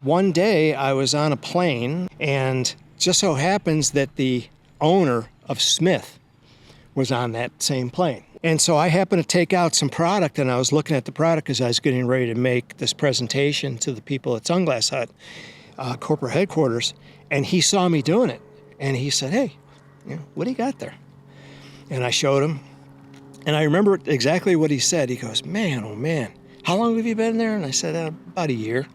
one day I was on a plane, and just so happens that the owner of Smith was on that same plane. And so I happened to take out some product, and I was looking at the product as I was getting ready to make this presentation to the people at Sunglass Hut, corporate headquarters, and he saw me doing it. And he said, "Hey, what do you got there?" And I showed him, and I remember exactly what he said. He goes, "Man, oh man, how long have you been there?" And I said, "About a year."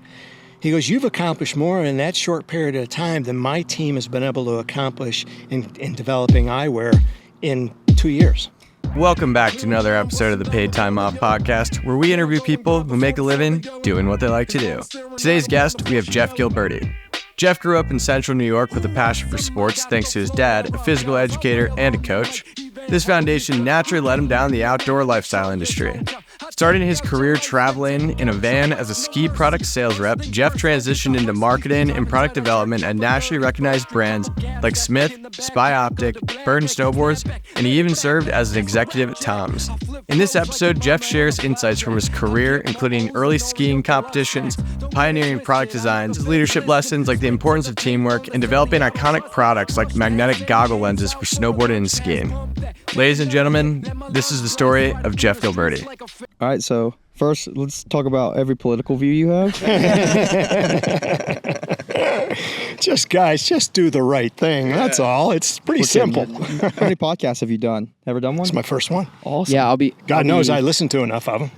He goes, "You've accomplished more in that short period of time than my team has been able to accomplish in developing eyewear in 2 years." Welcome back to another episode of the Paid Time Off podcast, where we interview people who make a living doing what they like to do. Today's guest, we have Jeff Gilberti. Jeff grew up in central New York with a passion for sports thanks to his dad, a physical educator and a coach. This foundation naturally led him down the outdoor lifestyle industry. Starting his career traveling in a van as a ski product sales rep, Jeff transitioned into marketing and product development at nationally recognized brands like Smith, Optic, Burton Snowboards, and he even served as an executive at Tom's. In this episode, Jeff shares insights from his career, including early skiing competitions, pioneering product designs, leadership lessons like the importance of teamwork, and developing iconic products like magnetic goggle lenses for snowboarding and skiing. Ladies and gentlemen, this is the story of Jeff Gilberti. All right, so first, let's talk about every political view you have. Just do the right thing. That's all. It's pretty simple. How many podcasts have you done? Ever done one? It's my first one. Awesome. Yeah, God knows I listened to enough of them.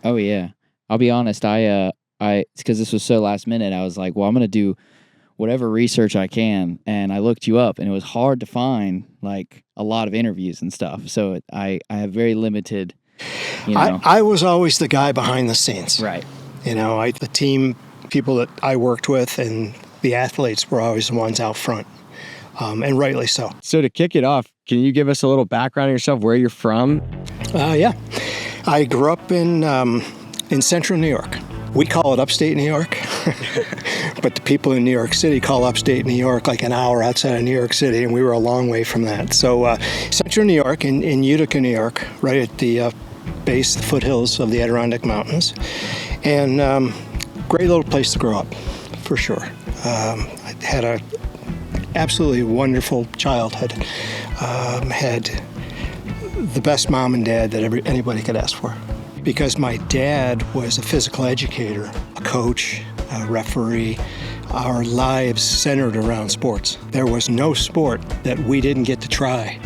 Oh yeah, I'll be honest. I because this was so last minute. I was like, well, I'm gonna do whatever research I can, and I looked you up, and it was hard to find like a lot of interviews and stuff. So I have very limited. I was always the guy behind the scenes. Right. The team people that I worked with and the athletes were always the ones out front, and rightly so. So to kick it off, can you give us a little background on yourself, where you're from? Yeah. I grew up in central New York. We call it upstate New York, but the people in New York City call upstate New York like an hour outside of New York City, and we were a long way from that. So central New York, in Utica, New York, right at the base, the foothills of the Adirondack Mountains, and great little place to grow up, for sure. I had a absolutely wonderful childhood. Had the best mom and dad that anybody could ask for. Because my dad was a physical educator, a coach, a referee, our lives centered around sports. There was no sport that we didn't get to try.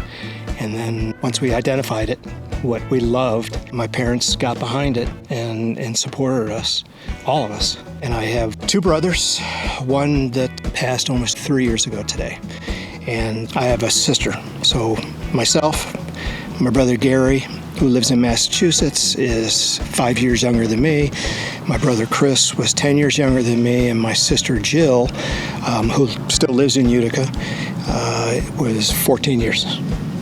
And then once we identified it, what we loved, my parents got behind it and supported us, all of us. And I have two brothers, one that passed almost 3 years ago today. And I have a sister. So myself, my brother Gary, who lives in Massachusetts, is 5 years younger than me. My brother Chris was 10 years younger than me, and my sister Jill, who still lives in Utica, was 14 years.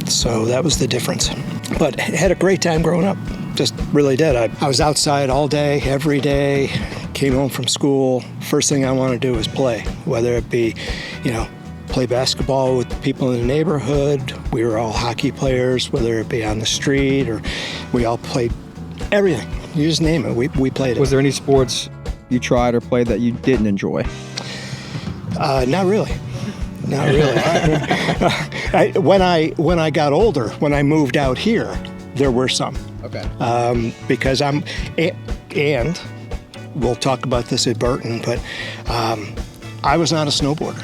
So that was the difference. But had a great time growing up, just really did. I was outside all day, every day, came home from school. First thing I wanted to do was play, whether it be, play basketball with the people in the neighborhood. We were all hockey players, whether it be on the street or we all played everything. You just name it, we played it. Was there any sports you tried or played that you didn't enjoy? Not really. Not really. When I got older, when I moved out here, there were some. Okay. Because and we'll talk about this at Burton, but I was not a snowboarder.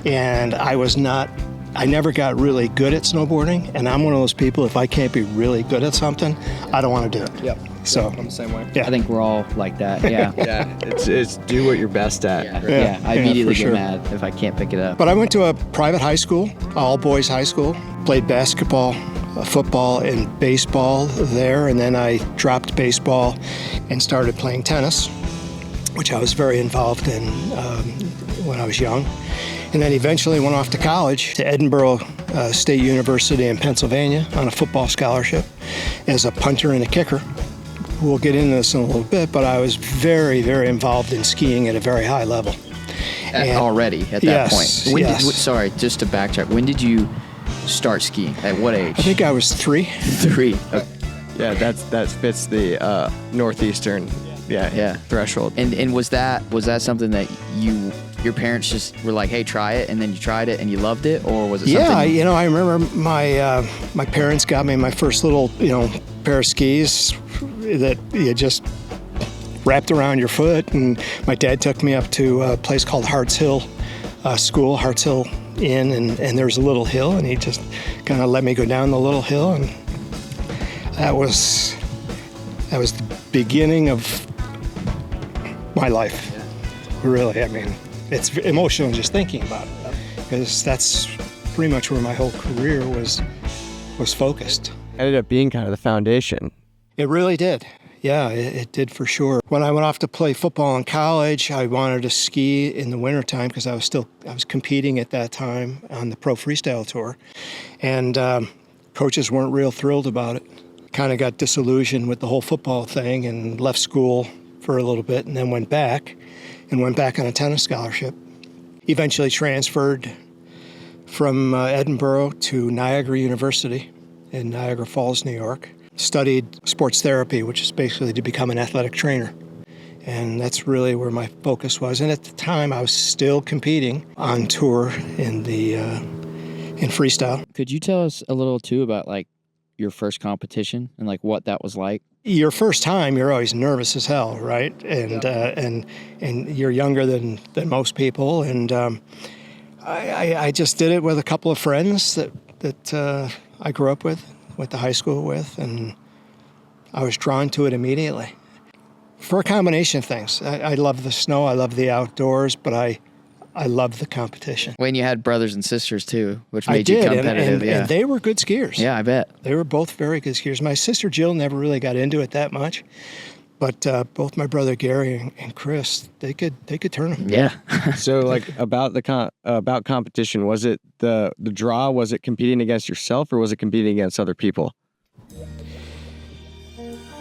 And I never got really good at snowboarding, and I'm one of those people, if I can't be really good at something, I don't want to do it. Yep. So I'm the same way. Yeah. I think we're all like that. Yeah. Yeah, it's do what you're best at. Yeah. I immediately for get sure. mad if I can't pick it up. But I went to a private high school, all boys high school, played basketball, football, and baseball there, and then I dropped baseball and started playing tennis, which I was very involved in when I was young. And then eventually went off to college to Edinburgh State University in Pennsylvania on a football scholarship as a punter and a kicker. We'll get into this in a little bit, but I was very, very involved in skiing at a very high level. Already at that Yes, point. yes. Sorry, just to backtrack. When did you start skiing? At what age? I think I was 3. 3. Yeah, that fits the northeastern threshold. And was that something that your parents just were like, hey, try it, and then you tried it and you loved it, or was it something? Yeah, I remember my parents got me my first little pair of skis that you just wrapped around your foot, and my dad took me up to a place called Harts Hill Inn, and there's a little hill, and he just kind of let me go down the little hill, and that was the beginning of my life. Really, I mean, it's emotional just thinking about it, because that's pretty much where my whole career was focused. Ended up being kind of the foundation. It really did. Yeah, it did for sure. When I went off to play football in college, I wanted to ski in the wintertime because I was competing at that time on the Pro Freestyle Tour, and coaches weren't real thrilled about it. Kind of got disillusioned with the whole football thing and left school for a little bit, and then went back on a tennis scholarship. Eventually transferred from Edinburgh to Niagara University in Niagara Falls, New York. Studied sports therapy, which is basically to become an athletic trainer. And that's really where my focus was. And at the time, I was still competing on tour in freestyle. Could you tell us a little too about like your first competition and like what that was like? Your first time, you're always nervous as hell, right? And and you're younger than most people. And I just did it with a couple of friends that I grew up with, went to high school with, and I was drawn to it immediately. For a combination of things. I love the snow, I love the outdoors, but I love the competition. When you had brothers and sisters too, which made you competitive. And they were good skiers. Yeah, I bet. They were both very good skiers. My sister Jill never really got into it that much, but both my brother Gary and Chris, they could turn them. Yeah. So like about competition, was it the draw? Was it competing against yourself, or was it competing against other people?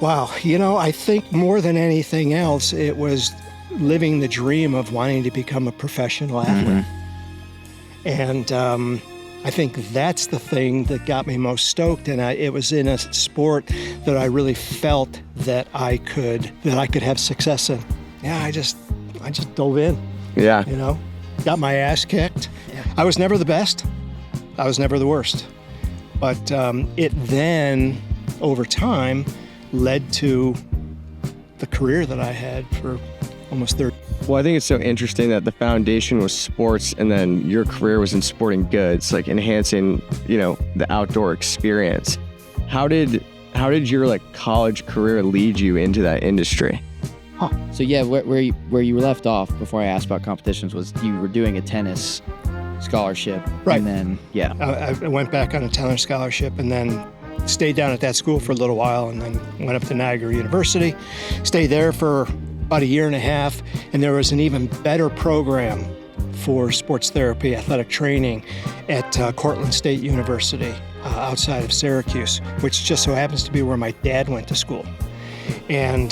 Wow, I think more than anything else, it was living the dream of wanting to become a professional athlete. And I think that's the thing that got me most stoked. And it was in a sport that I really felt that I could have success in. Yeah, I just dove in. Yeah. Got my ass kicked. Yeah. I was never the best. I was never the worst. But it then, over time, led to the career that I had for almost 30. Well, I think it's so interesting that the foundation was sports, and then your career was in sporting goods, like enhancing, the outdoor experience. How did your like college career lead you into that industry? So yeah, where you were left off before I asked about competitions was you were doing a tennis scholarship, right? And then I went back on a tennis scholarship, and then stayed down at that school for a little while, and then went up to Niagara University, stayed there for about a year and a half, and there was an even better program for sports therapy, athletic training at Cortland State University outside of Syracuse, which just so happens to be where my dad went to school. And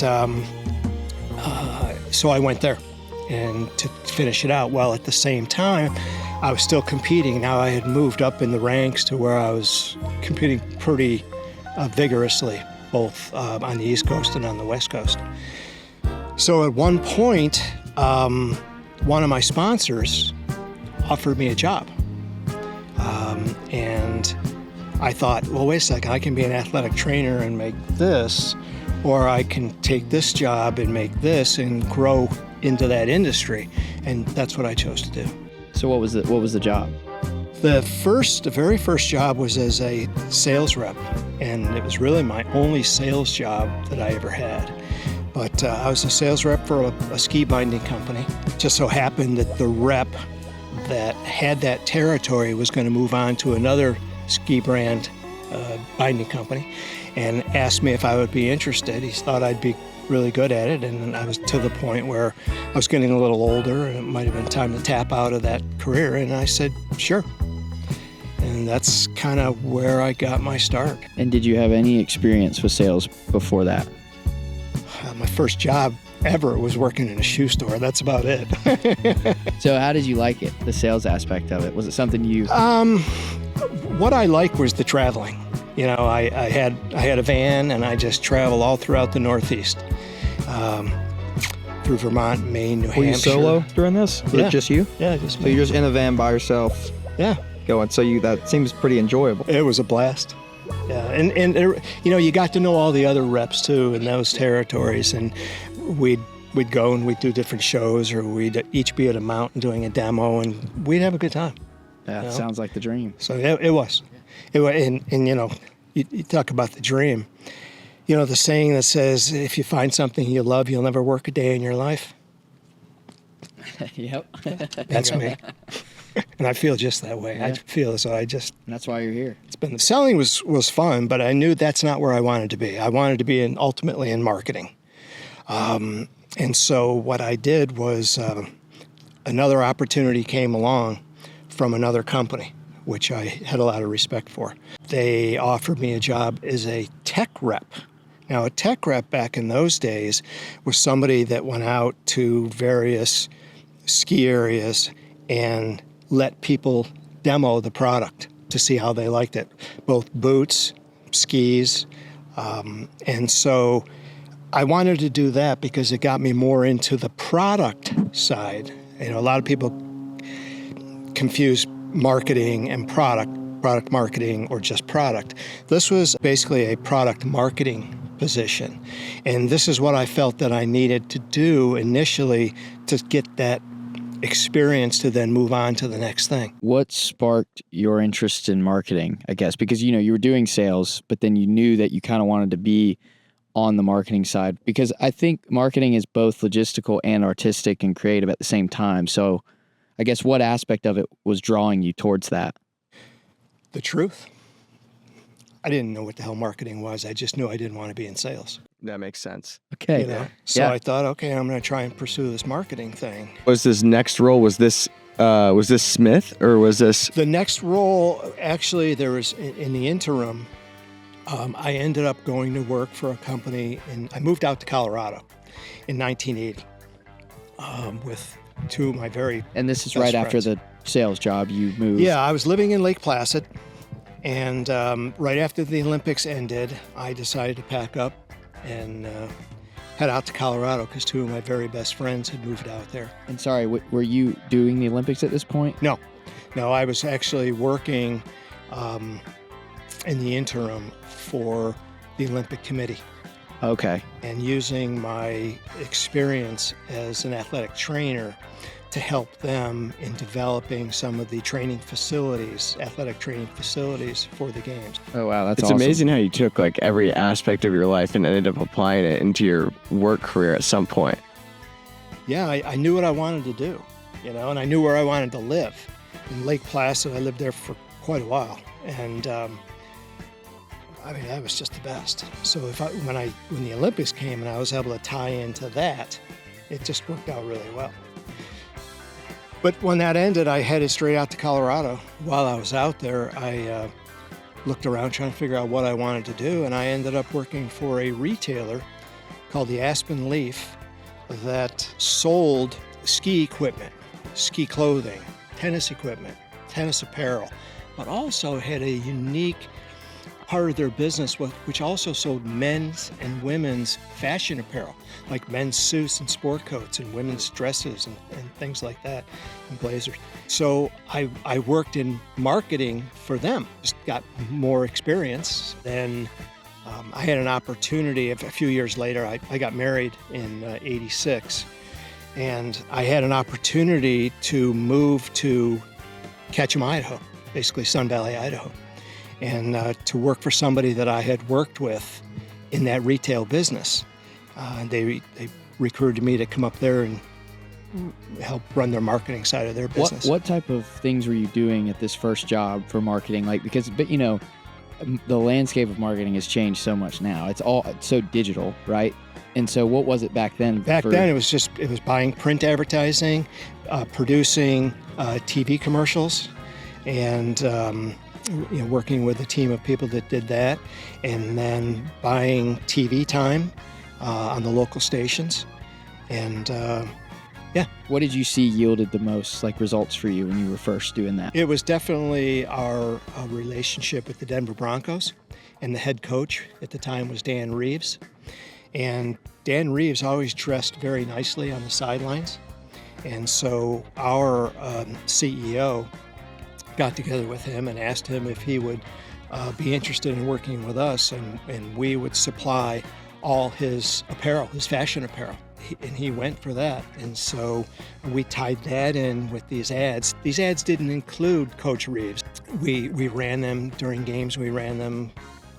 so I went there and to finish it out, while at the same time I was still competing. Now I had moved up in the ranks to where I was competing pretty vigorously, both on the East Coast and on the West Coast. So at one point, one of my sponsors offered me a job. And I thought, well, wait a second, I can be an athletic trainer and make this, or I can take this job and make this and grow into that industry. And that's what I chose to do. So what was the job? The very first job was as a sales rep, and it was really my only sales job that I ever had. But I was a sales rep for a ski binding company. It just so happened that the rep that had that territory was going to move on to another ski brand binding company, and asked me if I would be interested. He thought I'd be really good at it, and I was to the point where I was getting a little older and it might have been time to tap out of that career, and I said, sure. And that's kind of where I got my start. And did you have any experience with sales before that? My first job ever was working in a shoe store. That's about it. So how did you like it, the sales aspect of it? Was it something you... What I liked was the traveling. I had a van, and I just traveled all throughout the Northeast. through Vermont, Maine, New Were you Hampshire. solo during this? Was Yeah. it just you? Yeah, just So me. you're just in a van by yourself Yeah, going. So that seems pretty enjoyable. it was a blast. Yeah, and you got to know all the other reps too in those territories, and we'd go and we'd do different shows, or we'd each be at a mountain doing a demo, and we'd have a good time. That You know? sounds like the dream. So it was, and you talk about the dream. The saying that says, if you find something you love, you'll never work a day in your life. Yep. That's me. And I feel just that way. I Yeah. feel as though And that's why you're here. selling was fun, but I knew that's not where I wanted to be. I wanted to be ultimately in marketing. And so what I did was another opportunity came along from another company, which I had a lot of respect for. They offered me a job as a tech rep. Now, a tech rep back in those days was somebody that went out to various ski areas and let people demo the product to see how they liked it, both boots, skis. And so I wanted to do that because it got me more into the product side. A lot of people confuse marketing and product marketing, or just product. This was basically a product marketing position. And this is what I felt that I needed to do initially to get that experience to then move on to the next thing. What sparked your interest in marketing, I guess? Because, you were doing sales, but then you knew that you kind of wanted to be on the marketing side, because I think marketing is both logistical and artistic and creative at the same time. So I guess what aspect of it was drawing you towards that? The truth. I didn't know what the hell marketing was. I just knew I didn't want to be in sales. That makes sense. Okay. So Yeah. I thought, okay, I'm going to try and pursue this marketing thing. Was this next role, was this Smith, or was this? The next role, actually, there was in the interim, I ended up going to work for a company, and I moved out to Colorado in 1980 with two of my very And this is best right after friends. the sales job you moved. Yeah, I was living in Lake Placid, and right after the Olympics ended, I decided to pack up and head out to Colorado because two of my very best friends had moved out there. And sorry, were you doing the Olympics at this point? No, I was actually working in the interim for the Olympic Committee Okay. and using my experience as an athletic trainer to help them in developing some of the athletic training facilities for the games. Oh, wow. That's It's awesome. amazing how you took like every aspect of your life and ended up applying it into your work career at some point. Yeah, I knew what I wanted to do, and I knew where I wanted to live. In Lake Placid, I lived there for quite a while, and that was just the best. So when the Olympics came and I was able to tie into that, it just worked out really well. But when that ended, I headed straight out to Colorado. While I was out there, I looked around trying to figure out what I wanted to do, and I ended up working for a retailer called the Aspen Leaf that sold ski equipment, ski clothing, tennis equipment, tennis apparel, but also had a unique part of their business which also sold men's and women's fashion apparel, like men's suits and sport coats and women's dresses and things like that, and blazers. So I worked in marketing for them, just got more experience. Then I had an opportunity, a few years later, I got married in 86, and I had an opportunity to move to Ketchum, Idaho, basically Sun Valley, Idaho, and to work for somebody that I had worked with in that retail business. They recruited me to come up there and help run their marketing side of their business. What type of things were you doing at this first job for marketing? The landscape of marketing has changed so much now. It's so digital, right? And so what was it back then? Back then, it was buying print advertising, producing TV commercials, and working with a team of people that did that, and then buying TV time on the local stations. And What did you see yielded the most results for you when you were first doing that? it was definitely our relationship with the Denver Broncos, and the head coach at the time was Dan Reeves. And Dan Reeves always dressed very nicely on the sidelines. And so our CEO got together with him and asked him if he would be interested in working with us, and we would supply all his apparel, his fashion apparel. And he went for that. And so we tied that in with these ads. These ads didn't include Coach Reeves. We ran them during games. We ran them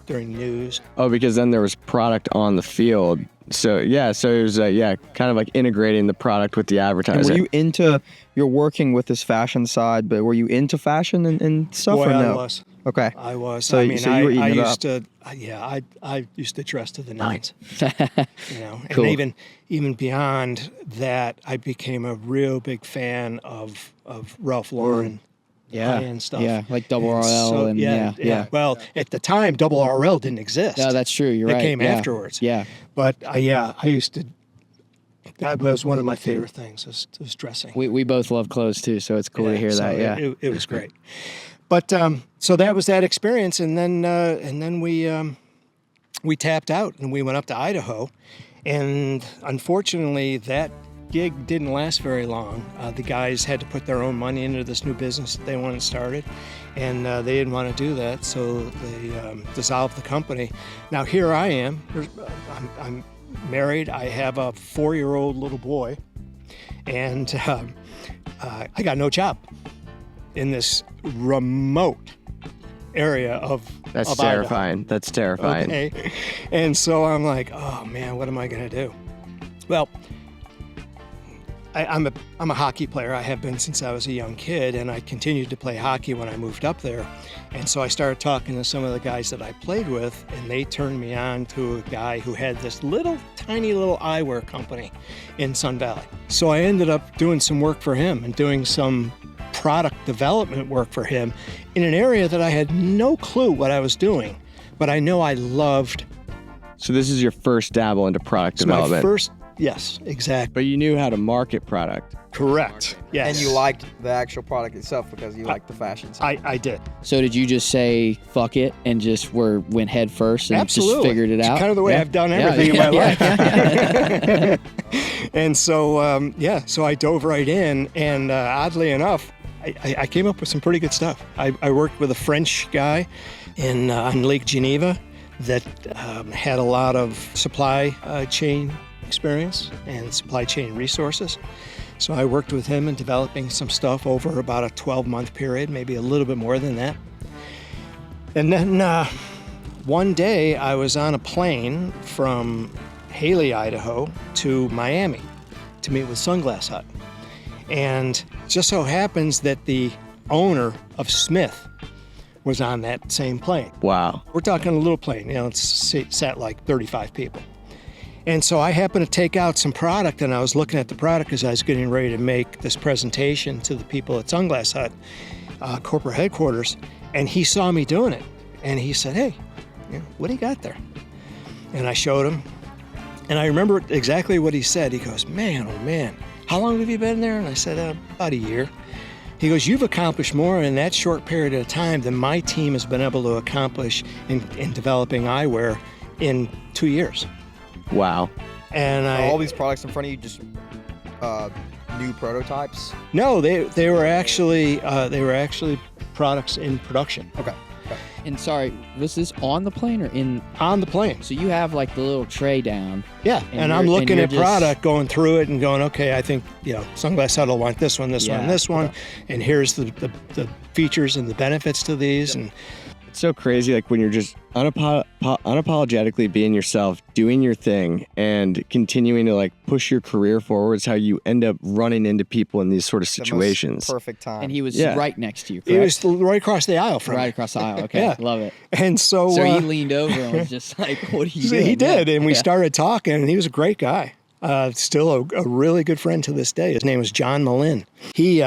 during news. Oh, because then there was product on the field. So it was kind of like integrating the product with the advertising. And you're working with this fashion side, but were you into fashion and stuff? Boy, or no? I was. Okay. I was. So, I mean, so you were eating it up. I used to dress to the nines. Cool. And even beyond that, I became a real big fan of Ralph Lauren. High-end stuff. Yeah, like Double RL So, yeah. Well, at the time, Double RL didn't exist. No, that's true. You're right. It came yeah. afterwards. Yeah. But I used to. That was one of my favorite things. Was dressing. We both love clothes too, so it's cool to hear that. Yeah. It was great. But so that was that experience, and then we tapped out and we went up to Idaho, and unfortunately that gig didn't last very long. The guys had to put their own money into this new business that they wanted started, and they didn't want to do that, so they dissolved the company. Now here I am. I'm married. I have a 4-year-old little boy, and I got no job in this remote area of That's of terrifying. Idaho. That's terrifying. Okay. And so I'm like, oh man, what am I going to do? Well, I'm a hockey player. I have been since I was a young kid, and I continued to play hockey when I moved up there. And so I started talking to some of the guys that I played with, and they turned me on to a guy who had this tiny little eyewear company in Sun Valley. So I ended up doing some work for him and doing some product development work for him in an area that I had no clue what I was doing, but I know I loved. So this is your first dabble into product It's development. my first, yes, exactly. But you knew how to market product. Correct. Yes. And you liked the actual product itself because you liked the fashion side. I did. So did you just say fuck it and just went head first and Absolutely. just figured it It's out? kind of the way Yeah. I've done Yeah, everything in my yeah, life. And so, so I dove right in, and oddly enough, I came up with some pretty good stuff. I worked with a French guy on Lake Geneva that had a lot of supply chain experience and supply chain resources. So I worked with him in developing some stuff over about a 12-month period, maybe a little bit more than that. And then one day I was on a plane from Haley, Idaho to Miami to meet with Sunglass Hut. And just so happens that the owner of Smith was on that same plane. Wow. We're talking a little plane, it's sat like 35 people. And so I happened to take out some product, and I was looking at the product as I was getting ready to make this presentation to the people at Sunglass Hut, corporate headquarters, and he saw me doing it. And he said, hey, what do you got there? And I showed him, and I remember exactly what he said. He goes, man, oh man, how long have you been there? And I said, about a year. He goes, you've accomplished more in that short period of time than my team has been able to accomplish in developing eyewear in 2 years. Wow. And Are all these products in front of you just new prototypes? No, they were actually products in production. Okay. And sorry, was this on the plane or in? On the plane. So you have like the little tray down. Yeah, and I'm looking at product, going through it and going, okay, I think, Sunglass Hut will want this one, this one, this one, and here's the features and the benefits to these. And It's so crazy, like when you're just unapologetically being yourself, doing your thing, and continuing to like push your career forward is how you end up running into people in these sort of situations. The most perfect time. And he was Yeah. right next to you, it correct? was right across the aisle from Right me. across the aisle. Okay, Yeah. love it. And so, So he leaned over and was just like, what are you so doing? he did, Yeah. and we Yeah. started talking, and he was a great guy. Still a really good friend to this day. His name was John Malin. He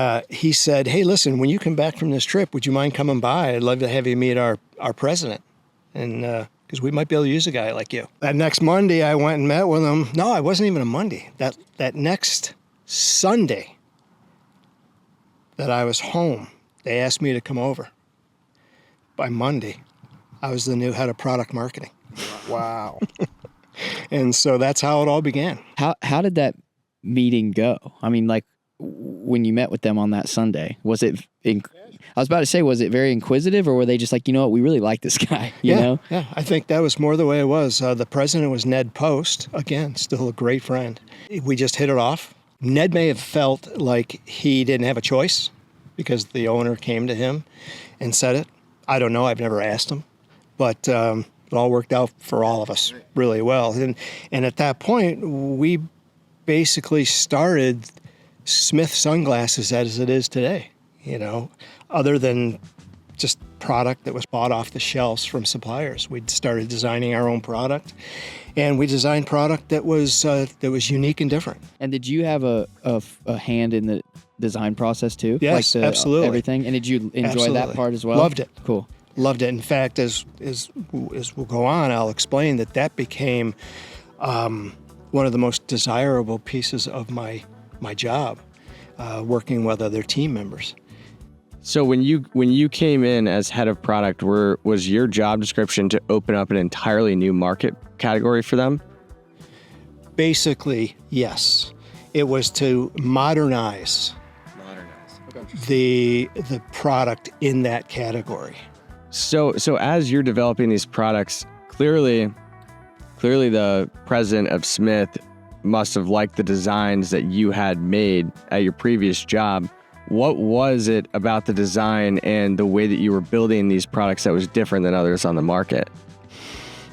said, hey, listen, when you come back from this trip, would you mind coming by? I'd love to have you meet our president. And because we might be able to use a guy like you. That next Monday, I went and met with him. No, it wasn't even a Monday. That next Sunday that I was home, they asked me to come over. By Monday, I was the new head of product marketing. Wow. And so that's how it all began. How did that meeting go? I mean, like when you met with them on that Sunday, was it? I was about to say, was it very inquisitive, or were they just like, you know what, we really like this guy? You know? Yeah, I think that was more the way it was. The president was Ned Post, again, still a great friend. We just hit it off. Ned may have felt like he didn't have a choice because the owner came to him and said it. I don't know. I've never asked him, but it all worked out for all of us really well. And at that point, we basically started Smith Sunglasses as it is today, you know, other than just product that was bought off the shelves from suppliers. We started designing our own product, and we designed product that was unique and different. And did you have a hand in the design process too? Yes, like absolutely. Everything. And did you enjoy Absolutely. that part as well? Loved it. Cool. Loved it. In fact, as we'll go on, I'll explain that became one of the most desirable pieces of my job, working with other team members. So when you came in as head of product, was your job description to open up an entirely new market category for them? Basically, yes. It was to modernize the product in that category. So as you're developing these products, clearly the president of Smith must have liked the designs that you had made at your previous job. What was it about the design and the way that you were building these products that was different than others on the market?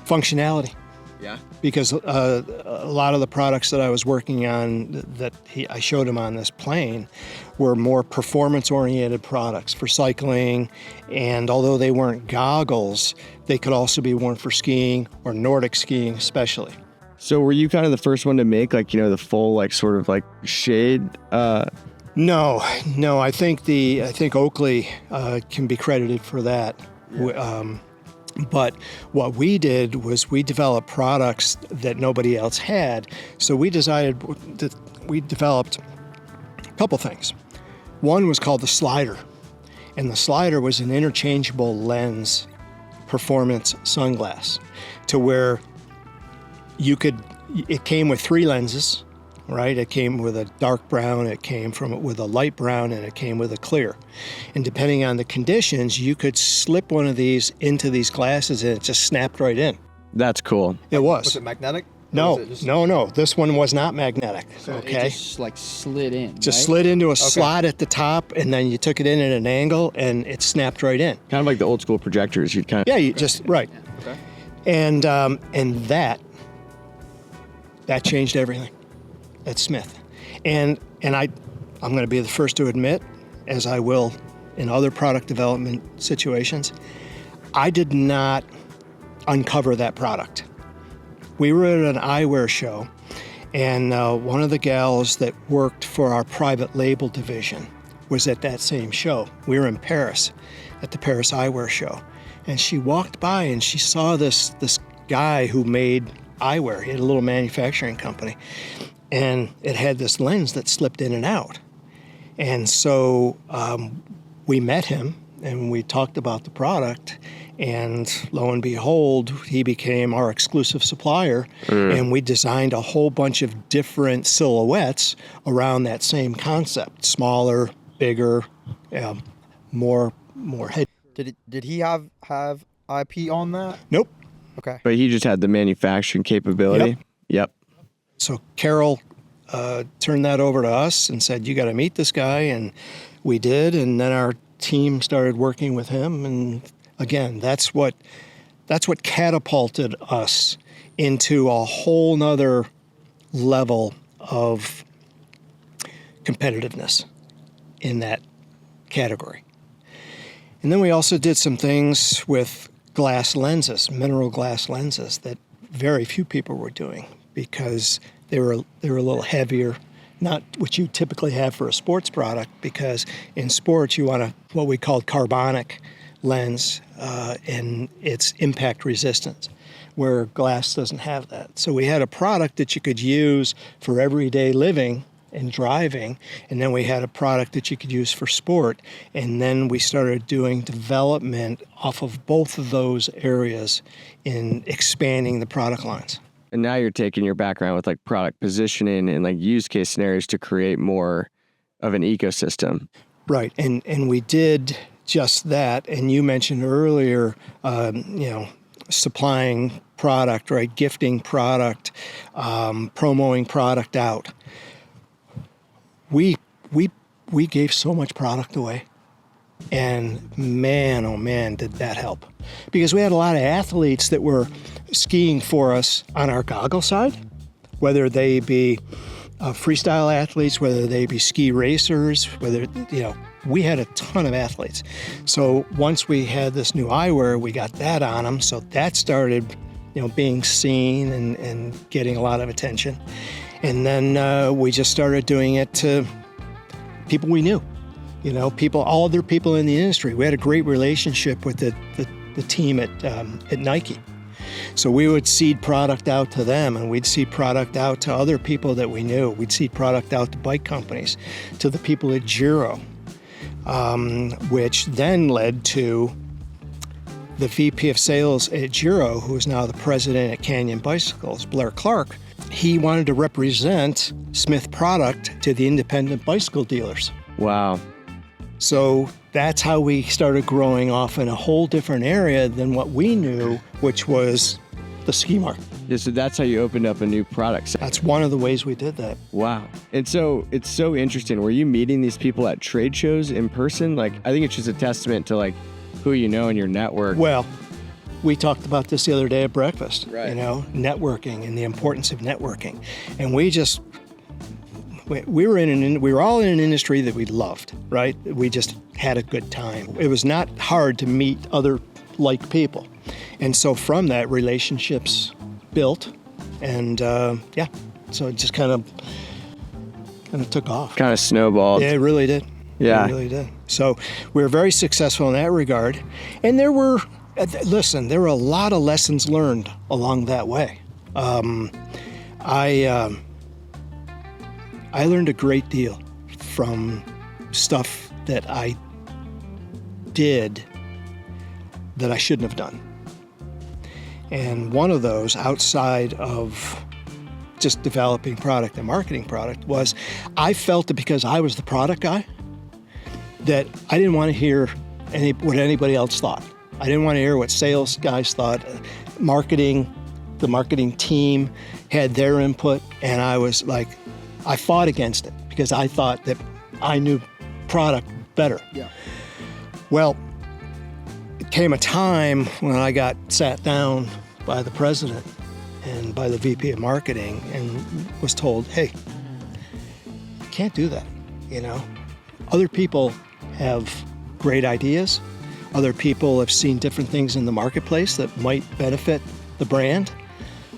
Functionality. Yeah. Because a lot of the products that I was working on that I showed him on this plane were more performance-oriented products for cycling, and although they weren't goggles, they could also be worn for skiing or Nordic skiing especially. So were you kind of the first one to make the full sort of shade? No. I think Oakley can be credited for that. Yeah. But what we did was we developed products that nobody else had. So we developed a couple things. One was called the slider, and the slider was an interchangeable lens performance sunglass, to where it came with 3 lenses, right? It came with a dark brown, it came with a light brown, and it came with a clear. And depending on the conditions, you could slip one of these into these glasses and it just snapped right in. That's cool. It was. Was it magnetic? No. This one was not magnetic. So okay. It just slid in. Just right? slid into a slot at the top, and then you took it in at an angle, and it snapped right in. Kind of like the old school projectors. You'd kind of Right. Okay. And that changed everything at Smith. And I'm going to be the first to admit, as I will in other product development situations, I did not uncover that product. We were at an eyewear show, and one of the gals that worked for our private label division was at that same show. We were in Paris at the Paris Eyewear Show, and she walked by and she saw this guy who made eyewear. He had a little manufacturing company, and it had this lens that slipped in and out. And so we met him and we talked about the product, and lo and behold, he became our exclusive supplier, and we designed a whole bunch of different silhouettes around that same concept: smaller, bigger, more head. Did he have IP on that? Nope. Okay. But he just had the manufacturing capability. Yep. So Carol turned that over to us and said, "You got to meet this guy," and we did. And then our team started working with him, and again, that's what catapulted us into a whole nother level of competitiveness in that category. And then we also did some things with glass lenses, mineral glass lenses, that very few people were doing because they were a little heavier, not what you typically have for a sports product, because in sports you want what we call carbonic lens, and it's impact resistance, where glass doesn't have that. So we had a product that you could use for everyday living and driving, and then we had a product that you could use for sport, and then we started doing development off of both of those areas in expanding the product lines. And now you're taking your background with like product positioning and like use case scenarios to create more of an ecosystem. Right. And we did just that. And you mentioned earlier, supplying product, right? Gifting product, promoting product out. We gave so much product away. And man, oh man, did that help. Because we had a lot of athletes that were skiing for us on our Goggle side, whether they be freestyle athletes, whether they be ski racers, we had a ton of athletes. So once we had this new eyewear, we got that on them. So that started, being seen and getting a lot of attention. And then we just started doing it to people we knew. All other people in the industry. We had a great relationship with the team at Nike. So we would seed product out to them, and we'd seed product out to other people that we knew. We'd seed product out to bike companies, to the people at Giro, which then led to the VP of sales at Giro, who is now the president at Canyon Bicycles, Blair Clark. He wanted to represent Smith product to the independent bicycle dealers. Wow. So that's how we started growing off in a whole different area than what we knew, which was the ski market. Yeah, so that's how you opened up a new product. That's one of the ways we did that. Wow. And so it's so interesting. Were you meeting these people at trade shows in person? Like, I think it's just a testament to like who you know in your network. Well, we talked about this the other day at breakfast, right. Networking and the importance of networking. And we were all in an industry that we loved, right? We just had a good time. It was not hard to meet other like people. And so from that, relationships built, and so it just kind of took off. Kind of snowballed. Yeah, it really did. Yeah. It really did. So we were very successful in that regard. And there were a lot of lessons learned along that way. I learned a great deal from stuff that I did that I shouldn't have done. And one of those, outside of just developing product and marketing product, was I felt that because I was the product guy, that I didn't want to hear what anybody else thought. I didn't want to hear what sales guys thought. The marketing team had their input, and I was like, I fought against it because I thought that I knew product better. Yeah. Well, it came a time when I got sat down by the president and by the VP of marketing and was told, hey, you can't do that, Other people have great ideas. Other people have seen different things in the marketplace that might benefit the brand.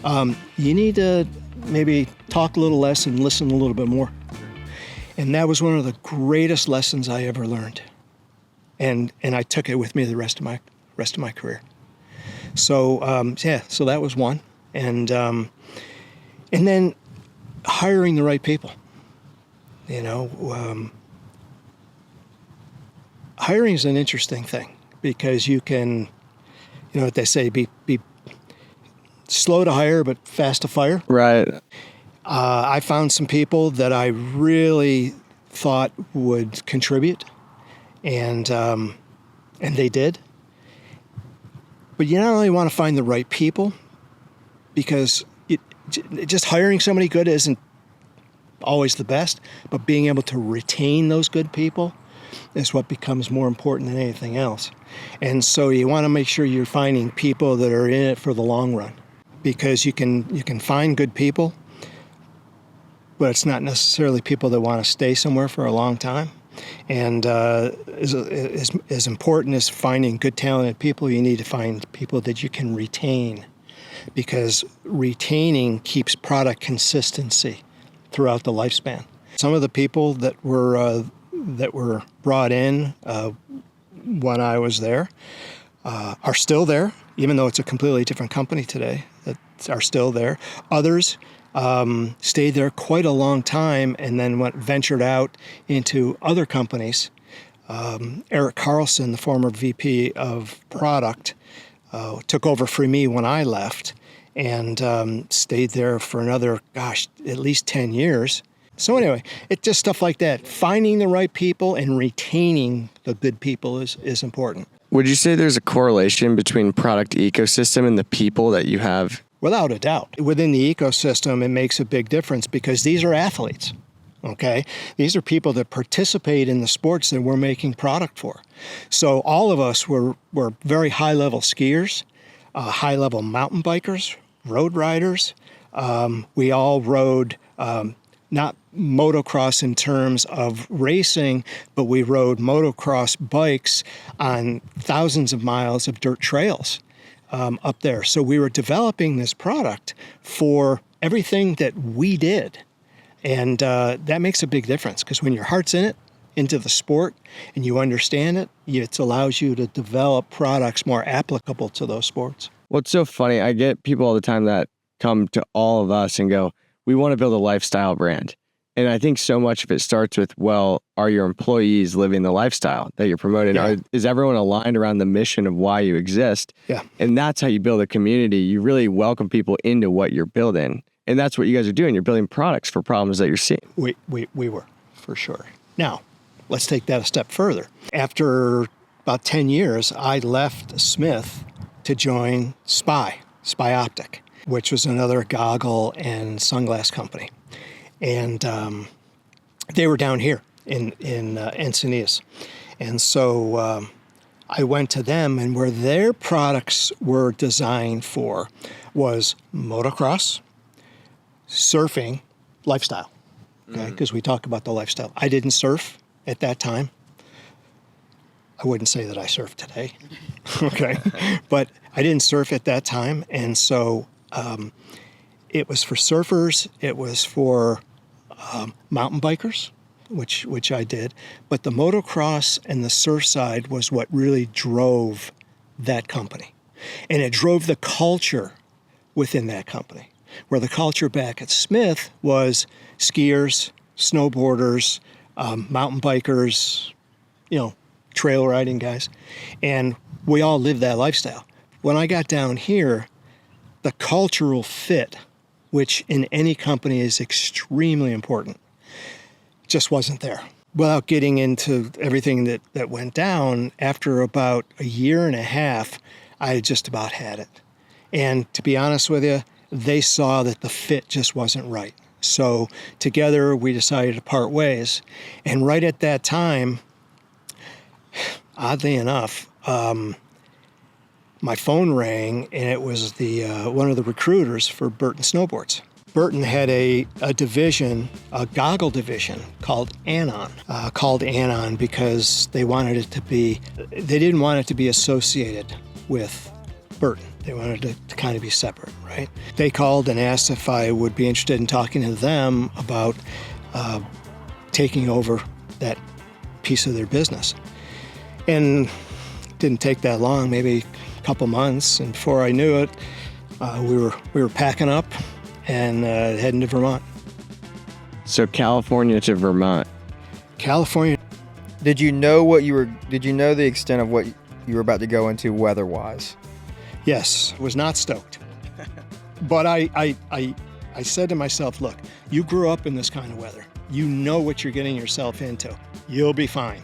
You need to maybe talk a little less and listen a little bit more. And that was one of the greatest lessons I ever learned. And I took it with me the rest of my career. So so that was one. And then hiring the right people. Hiring is an interesting thing because you can, what they say, be slow to hire but fast to fire. Right. I found some people that I really thought would contribute, and they did. But you not only want to find the right people, because just hiring somebody good isn't always the best, but being able to retain those good people is what becomes more important than anything else. And so you want to make sure you're finding people that are in it for the long run, because you can find good people, but it's not necessarily people that want to stay somewhere for a long time. And as important as finding good, talented people, you need to find people that you can retain, because retaining keeps product consistency throughout the lifespan. Some of the people that were brought in when I was there are still there, even though it's a completely different company today, that are still there. Others stayed there quite a long time and then ventured out into other companies. Eric Carlson, the former VP of product, took over for me when I left, and stayed there for another, at least 10 years. So anyway, it's just stuff like that. Finding the right people and retaining the good people is important. Would you say there's a correlation between product ecosystem and the people that you have? Without a doubt. Within the ecosystem, it makes a big difference because these are athletes, okay? These are people that participate in the sports that we're making product for. So all of us were very high-level skiers, high-level mountain bikers, road riders. We all rode not motocross in terms of racing, but we rode motocross bikes on thousands of miles of dirt trails up there. So we were developing this product for everything that we did. And that makes a big difference because when your heart's in it, into the sport, and you understand it, it allows you to develop products more applicable to those sports. Well, it's so funny. I get people all the time that come to all of us and go, we want to build a lifestyle brand. And I think so much of it starts with, well, are your employees living the lifestyle that you're promoting? Yeah. Is everyone aligned around the mission of why you exist? Yeah. And that's how you build a community. You really welcome people into what you're building. And that's what you guys are doing. You're building products for problems that you're seeing. We were, for sure. Now, let's take that a step further. After about 10 years, I left Smith to join Spy Optic, which was another goggle and sunglass company. And they were down here in Encinitas. And so I went to them, and where their products were designed for was motocross, surfing, lifestyle, okay? Because we talk about the lifestyle. I didn't surf at that time. I wouldn't say that I surf today, okay? But I didn't surf at that time, and so it was for surfers, it was for mountain bikers, which I did, but the motocross and the surf side was what really drove that company. And it drove the culture within that company, where the culture back at Smith was skiers, snowboarders, mountain bikers, trail riding guys, and we all lived that lifestyle. When I got down here, the cultural fit, which in any company is extremely important, just wasn't there. Without getting into everything that went down, after about a year and a half, I had just about had it. And to be honest with you, they saw that the fit just wasn't right. So together we decided to part ways. And right at that time, oddly enough, my phone rang, and it was the one of the recruiters for Burton Snowboards. Burton had a division, a goggle division called Anon, because they didn't want it to be associated with Burton. They wanted it to kind of be separate, right? They called and asked if I would be interested in talking to them about taking over that piece of their business. And it didn't take that long, maybe a couple months, and before I knew it, we were packing up and heading to Vermont. So California to Vermont. California. Did you know the extent of what you were about to go into weather-wise? Yes, was not stoked. But I said to myself, look, you grew up in this kind of weather. You know what you're getting yourself into. You'll be fine.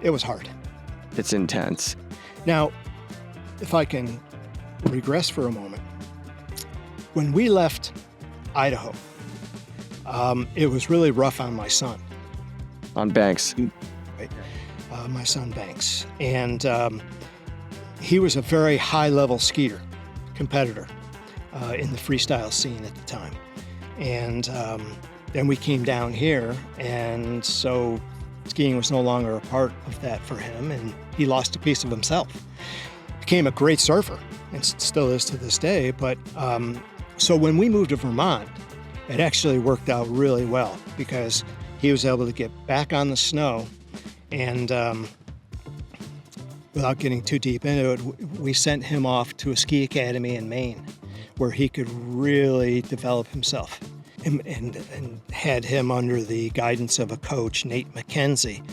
It was hard. It's intense. Now, if I can regress for a moment, when we left Idaho, it was really rough on my son. On Banks. Right? My son Banks. And he was a very high-level skier, competitor in the freestyle scene at the time. And then we came down here, and so skiing was no longer a part of that for him, and he lost a piece of himself. Became a great surfer, and still is to this day. But so when we moved to Vermont, it actually worked out really well because he was able to get back on the snow, and without getting too deep into it, we sent him off to a ski academy in Maine where he could really develop himself, and had him under the guidance of a coach, Nate McKenzie,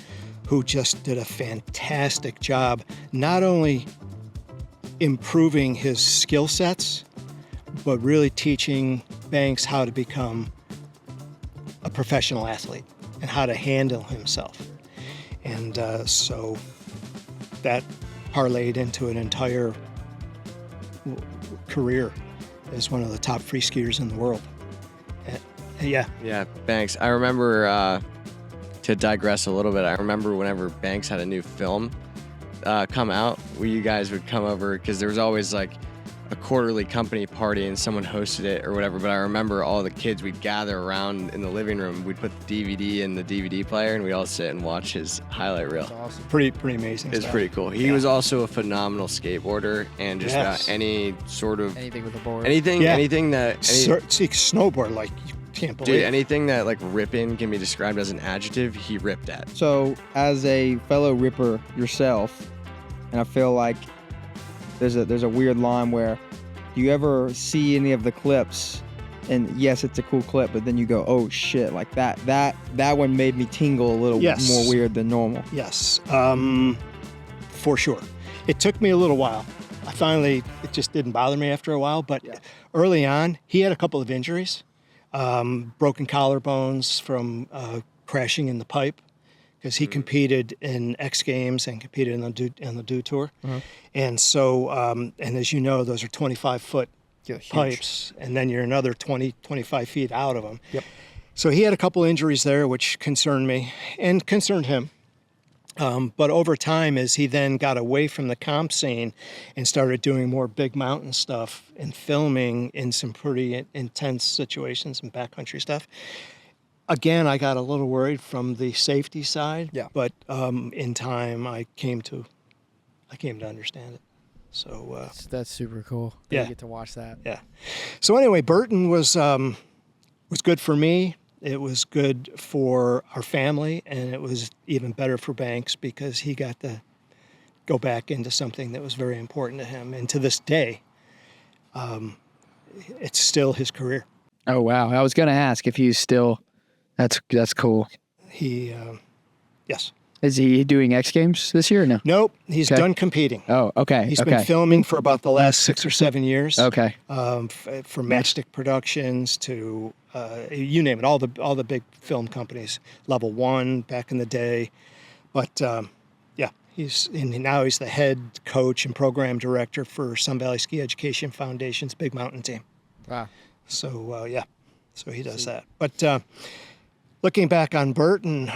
who just did a fantastic job, not only improving his skill sets, but really teaching Banks how to become a professional athlete and how to handle himself. And so that parlayed into an entire career as one of the top free skiers in the world. Yeah. Yeah, Banks. I remember, to digress a little bit, I remember whenever Banks had a new film come out, where you guys would come over, because there was always like a quarterly company party and someone hosted it or whatever. But I remember all the kids, we'd gather around in the living room, we'd put the DVD in the DVD player, and we'd all sit and watch his highlight reel. That's awesome. Pretty amazing It's stuff. pretty cool. He was also a phenomenal skateboarder, and just about any sort of Anything with a board. anything Yeah. that See, snowboard, like, you can't believe dude, it. anything that like ripping can be described as an adjective, he ripped at. So, as a fellow ripper yourself, and I feel like there's a weird line where, do you ever see any of the clips, and yes, it's a cool clip, but then you go, oh shit, like that one made me tingle a little Yes. more weird than normal. Yes, for sure. It took me a little while. It just didn't bother me after a while, but early on, he had a couple of injuries, broken collarbones from crashing in the pipe, because he competed in X Games and competed in the Do Tour. And so, and as you know, those are 25-foot Yeah, huge. pipes, and then you're another 20, 25 feet out of them. Yep. So he had a couple injuries there, which concerned me and concerned him. But over time, as he then got away from the comp scene and started doing more big mountain stuff and filming in some pretty intense situations and backcountry stuff, again, I got a little worried from the safety side. Yeah. But in time, I came to understand it. So That's super cool. that Yeah. You get to watch that. yeah. So anyway, Burton was good for me. It was good for our family, and it was even better for Banks because he got to go back into something that was very important to him. And to this day, it's still his career. Oh wow! I was gonna ask if he's still. That's cool. He, yes. Is he doing X Games this year or no? Nope, he's Okay. done competing. Oh, okay. He's okay. been filming for about the last 6 or 7 years. Okay. For Matchstick Productions to you name it, all the big film companies, Level One back in the day. But yeah, now he's the head coach and program director for Sun Valley Ski Education Foundation's Big Mountain team. Wow. So yeah, so he does that. But looking back on Burton,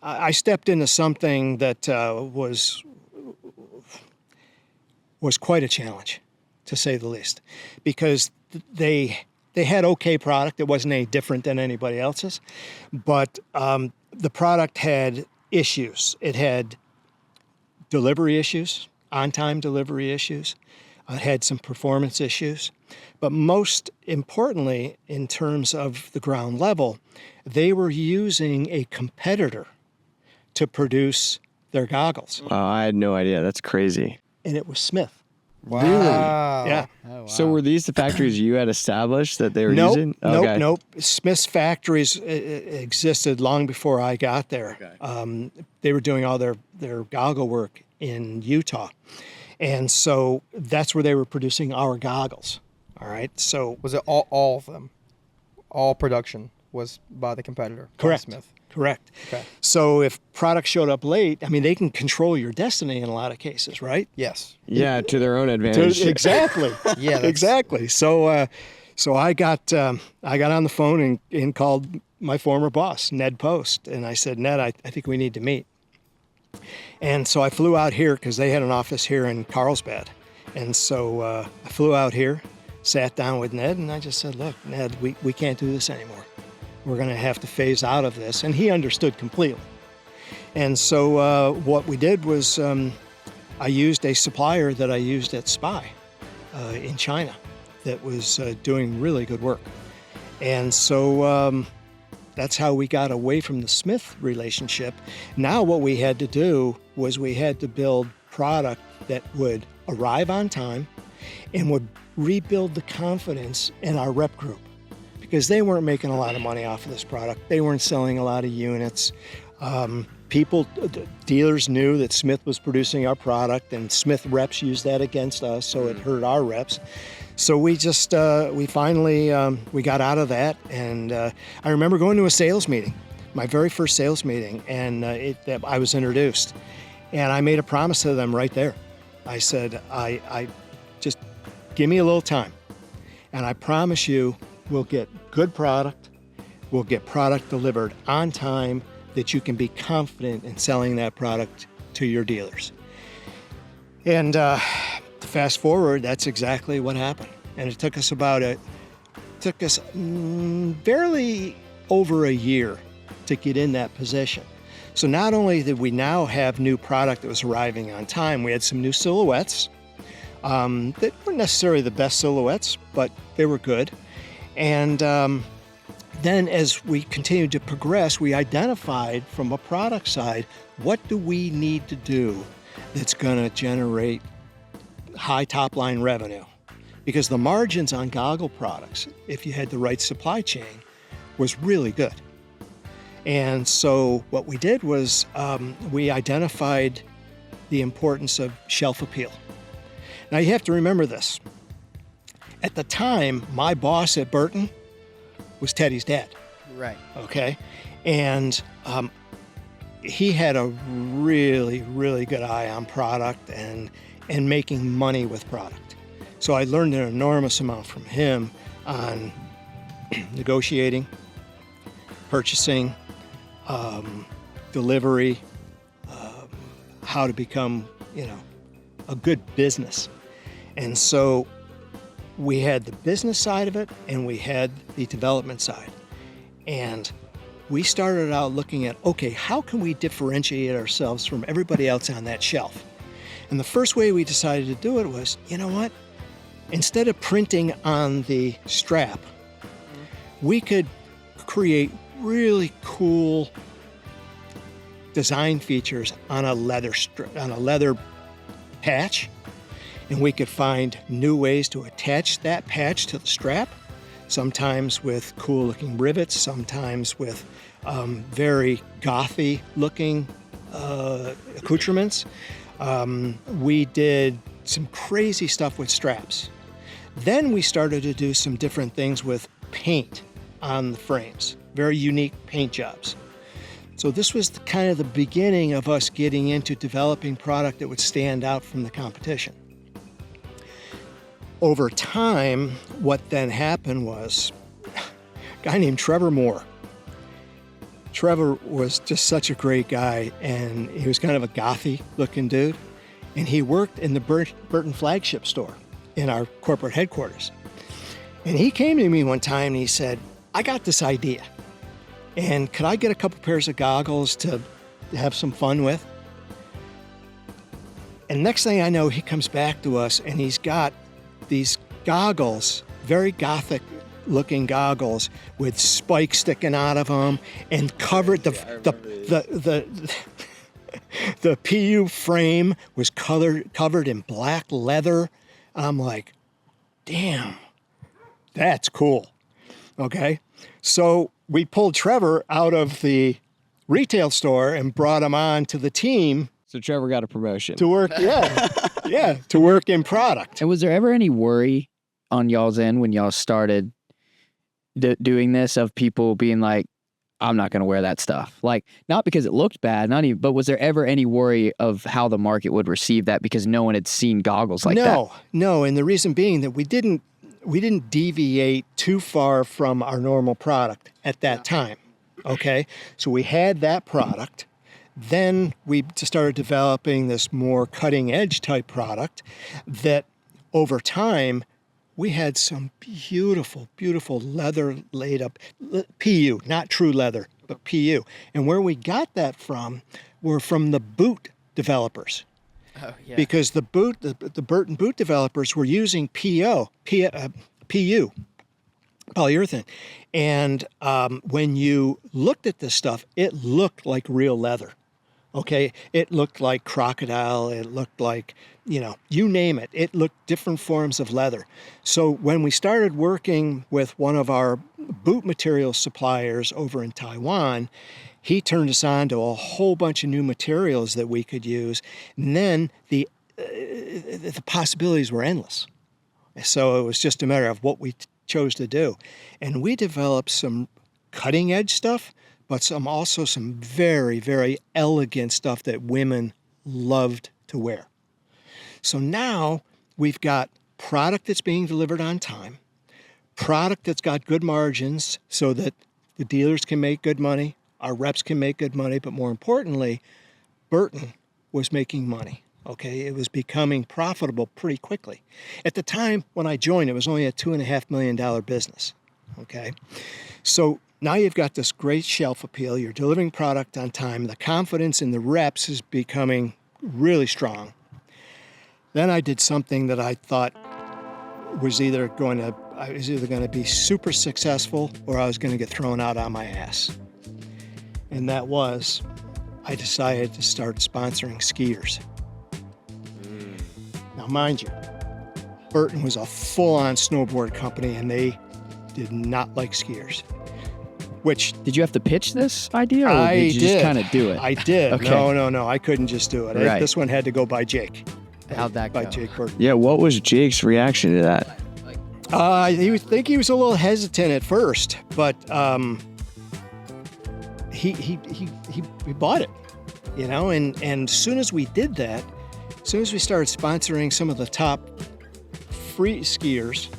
I stepped into something that was quite a challenge, to say the least, because they had okay product. It wasn't any different than anybody else's, but the product had issues. It had delivery issues, on-time delivery issues. It had some performance issues. But most importantly, in terms of the ground level, they were using a competitor to produce their goggles, Wow, I had no idea. That's crazy. and it was Smith. Wow. Yeah. Oh, wow. So were these the factories you had established that they were Nope, using? nope. Smith's factories existed long before I got there. Okay. They were doing all their goggle work in Utah. And so that's where they were producing our goggles. All right. So Was it all of them? All production was by the competitor. by Correct. Smith. correct. Okay. So if product showed up late, I mean, they can control your destiny in a lot of cases, right? Yes. Yeah, to their own advantage. Exactly. Yeah. That's, Exactly. So I got on the phone and called my former boss, Ned Post, and I said, Ned, I think we need to meet. And so I flew out here because they had an office here in Carlsbad. And so I flew out here, sat down with Ned, and I just said, look, Ned, we can't do this anymore. We're going to have to phase out of this. And he understood completely. And so what we did was I used a supplier that I used at SPY in China that was doing really good work. And so that's how we got away from the Smith relationship. Now what we had to do was we had to build product that would arrive on time and would rebuild the confidence in our rep group, because they weren't making a lot of money off of this product. They weren't selling a lot of units. Dealers knew that Smith was producing our product, and Smith reps used that against us, so it hurt our reps. So we just, we finally got out of that, and I remember going to a sales meeting, my very first sales meeting, and I was introduced, and I made a promise to them right there. I said, I just give me a little time, and I promise you we'll get good product, we'll get product delivered on time, that you can be confident in selling that product to your dealers. And fast forward, that's exactly what happened. And it took us barely over a year to get in that position. So not only did we now have new product that was arriving on time, we had some new silhouettes that weren't necessarily the best silhouettes, but they were good. And then as we continued to progress, we identified from a product side, what do we need to do that's going to generate high top line revenue? Because the margins on goggle products, if you had the right supply chain, was really good. And so what we did was we identified the importance of shelf appeal. Now you have to remember this. At the time, my boss at Burton was Teddy's dad. Right. Okay. And he had a really, really good eye on product and making money with product. So I learned an enormous amount from him on negotiating, purchasing, delivery, how to become, a good business. And so we had the business side of it and we had the development side. And we started out looking at, okay, how can we differentiate ourselves from everybody else on that shelf? And the first way we decided to do it was, you know what? Instead of printing on the strap, we could create really cool design features on a leather patch. And we could find new ways to attach that patch to the strap, sometimes with cool looking rivets, sometimes with very gothy looking accoutrements. We did some crazy stuff with straps. Then we started to do some different things with paint on the frames, very unique paint jobs. So this was kind of the beginning of us getting into developing product that would stand out from the competition. Over time, what then happened was a guy named Trevor Moore. Trevor was just such a great guy, and he was kind of a gothy looking dude. And he worked in the Burton flagship store in our corporate headquarters. And he came to me one time and he said, I got this idea. And could I get a couple pairs of goggles to have some fun with? And next thing I know, he comes back to us and he's got these goggles, very gothic looking goggles with spikes sticking out of them, and covered the PU frame was covered in black leather. I'm like, damn, that's cool. Okay. So we pulled Trevor out of the retail store and brought him on to the team. So Trevor got a promotion. To work, to work in product. And was there ever any worry on y'all's end when y'all started doing this of people being like, I'm not going to wear that stuff? Like, not because it looked bad, but was there ever any worry of how the market would receive that because no one had seen goggles like that? No. And the reason being that we didn't deviate too far from our normal product at that time. Okay. So we had that product. Then we started developing this more cutting edge type product that over time we had some beautiful, beautiful leather laid up, PU, not true leather, but PU. And where we got that from were from the boot developers. Oh, yeah. Because the Burton boot developers were using PU, polyurethane. And when you looked at this stuff, it looked like real leather. Okay, it looked like crocodile, it looked like, you name it. It looked different forms of leather. So when we started working with one of our boot material suppliers over in Taiwan, He turned us on to a whole bunch of new materials that we could use. And then the possibilities were endless. So it was just a matter of what we chose to do. And we developed some cutting edge stuff, but also some very, very elegant stuff that women loved to wear. So now we've got product that's being delivered on time, product that's got good margins so that the dealers can make good money, our reps can make good money, but more importantly, Burton was making money. Okay, it was becoming profitable pretty quickly. At the time when I joined, it was only a $2.5 million business. Okay, so now you've got this great shelf appeal. You're delivering product on time. The confidence in the reps is becoming really strong. Then I did something that I thought was either going to be super successful or I was going to get thrown out on my ass. And that was, I decided to start sponsoring skiers. Now, mind you, Burton was a full-on snowboard company, and they did not like skiers. Which Did you have to pitch this idea, or I did you did. just kind of do it? I did. Okay. No, I couldn't just do it. Right. This one had to go by Jake. How'd that By go? Jake Burton. Yeah, what was Jake's reaction to that? He was a little hesitant at first, but he bought it, you know. And as soon as we did that, as soon as we started sponsoring some of the top free skiers,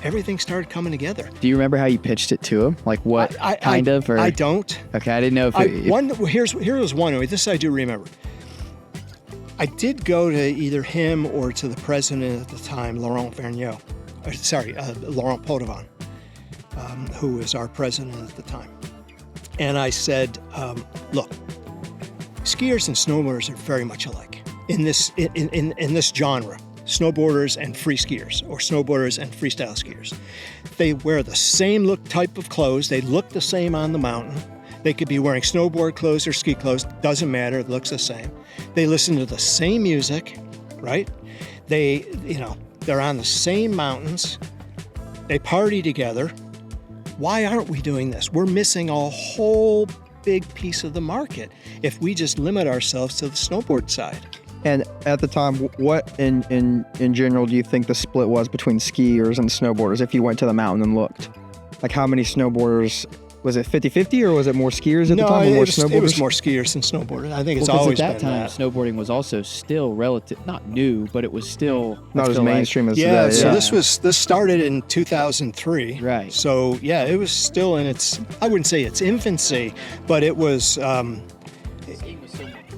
everything started coming together. Do you remember how you pitched it to him? Like what kind of? Or I don't. Okay, I didn't know if Here was one way. This I do remember. I did go to either him or to the president at the time, Laurent Potvin, who was our president at the time. And I said, look, skiers and snowboarders are very much alike in this genre. Snowboarders and free skiers, or snowboarders and freestyle skiers. They wear the same type of clothes. They look the same on the mountain. They could be wearing snowboard clothes or ski clothes. Doesn't matter. It looks the same. They listen to the same music, right? They're on the same mountains. They party together. Why aren't we doing this? We're missing a whole big piece of the market if we just limit ourselves to the snowboard side. And at the time, what in general do you think the split was between skiers and snowboarders if you went to the mountain and looked? Like how many snowboarders? Was it 50-50 or was it more skiers at the time or more snowboarders? It was more skiers than snowboarders. I think it's Well, 'cause always at that been time, that. snowboarding was also still relative, not new, but it was still Not as still mainstream as Yeah, today. so this started in 2003. Right. So yeah, it was still in its, I wouldn't say its infancy, but it was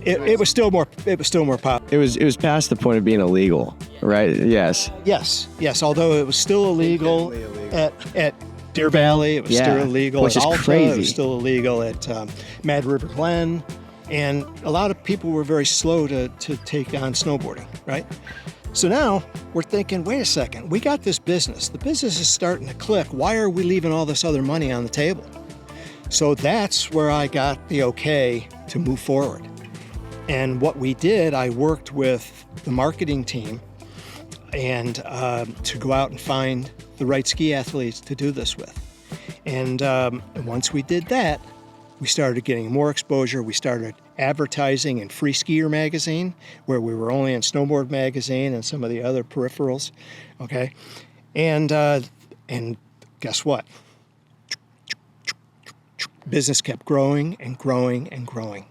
it was still more popular. It was past the point of being illegal, right? Yes. Yes. Although it was still illegal at Deer Valley, it was Yeah, still illegal which at is Alta, crazy. it was still illegal at Mad River Glen, and a lot of people were very slow to take on snowboarding, right? So now we're thinking, wait a second, we got this business. The business is starting to click. Why are we leaving all this other money on the table? So that's where I got the okay to move forward. And what we did, I worked with the marketing team and to go out and find the right ski athletes to do this with. And once we did that, we started getting more exposure. We started advertising in Free Skier magazine, where we were only in Snowboard magazine and some of the other peripherals. Okay, and guess what? Business kept growing and growing and growing.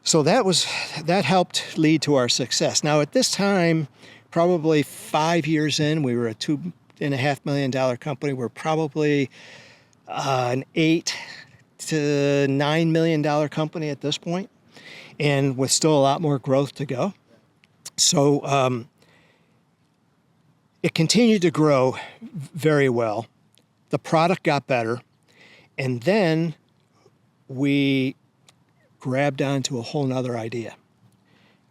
So that helped lead to our success. Now at this time, probably 5 years in, we were a $2.5 million company. We're probably an $8 to $9 million company at this point, and with still a lot more growth to go. So it continued to grow very well. The product got better, and then we grabbed onto a whole nother idea.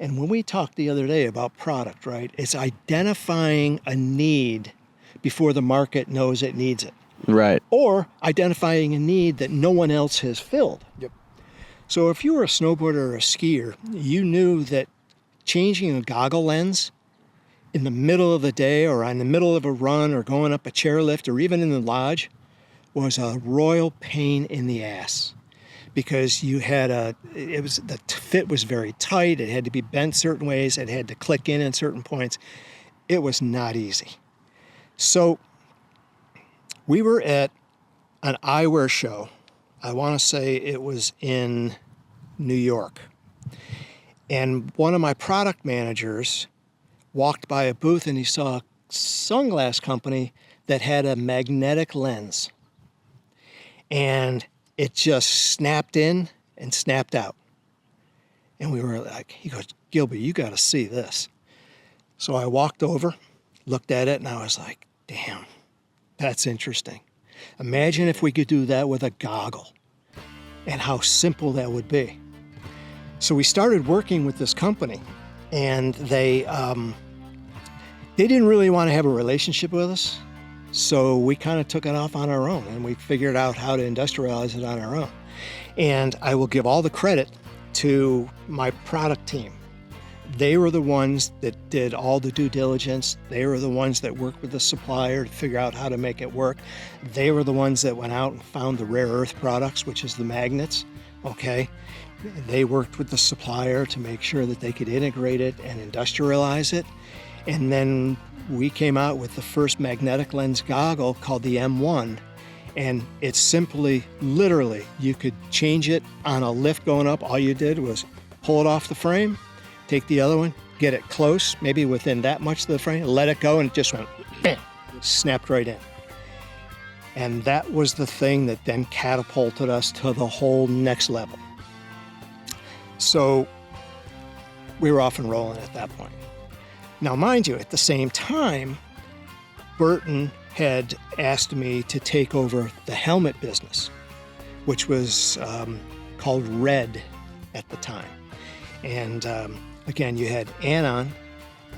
And when we talked the other day about product, right, it's identifying a need before the market knows it needs it. Right. Or identifying a need that no one else has filled. Yep. So if you were a snowboarder or a skier, you knew that changing a goggle lens in the middle of the day or in the middle of a run or going up a chairlift or even in the lodge was a royal pain in the ass because you had the fit was very tight. It had to be bent certain ways. It had to click in certain points. It was not easy. So we were at an eyewear show. I want to say it was in New York. And one of my product managers walked by a booth and he saw a sunglass company that had a magnetic lens. And it just snapped in and snapped out. And we were like, he goes, Gilbert, you got to see this. So I walked over, looked at it, and I was like, damn, that's interesting. Imagine if we could do that with a goggle and how simple that would be. So we started working with this company, and they didn't really want to have a relationship with us. So we kind of took it off on our own, and we figured out how to industrialize it on our own. And I will give all the credit to my product team. They were the ones that did all the due diligence. They were the ones that worked with the supplier to figure out how to make it work. They were the ones that went out and found the rare earth products, which is the magnets, okay? They worked with the supplier to make sure that they could integrate it and industrialize it. And then we came out with the first magnetic lens goggle called the M1. And it's simply, literally, you could change it on a lift going up. All you did was pull it off the frame, take the other one, get it close, maybe within that much of the frame, let it go, and it just went, bam, snapped right in. And that was the thing that then catapulted us to the whole next level. So we were off and rolling at that point. Now, mind you, at the same time, Burton had asked me to take over the helmet business, which was called Red at the time. And again, you had Anon,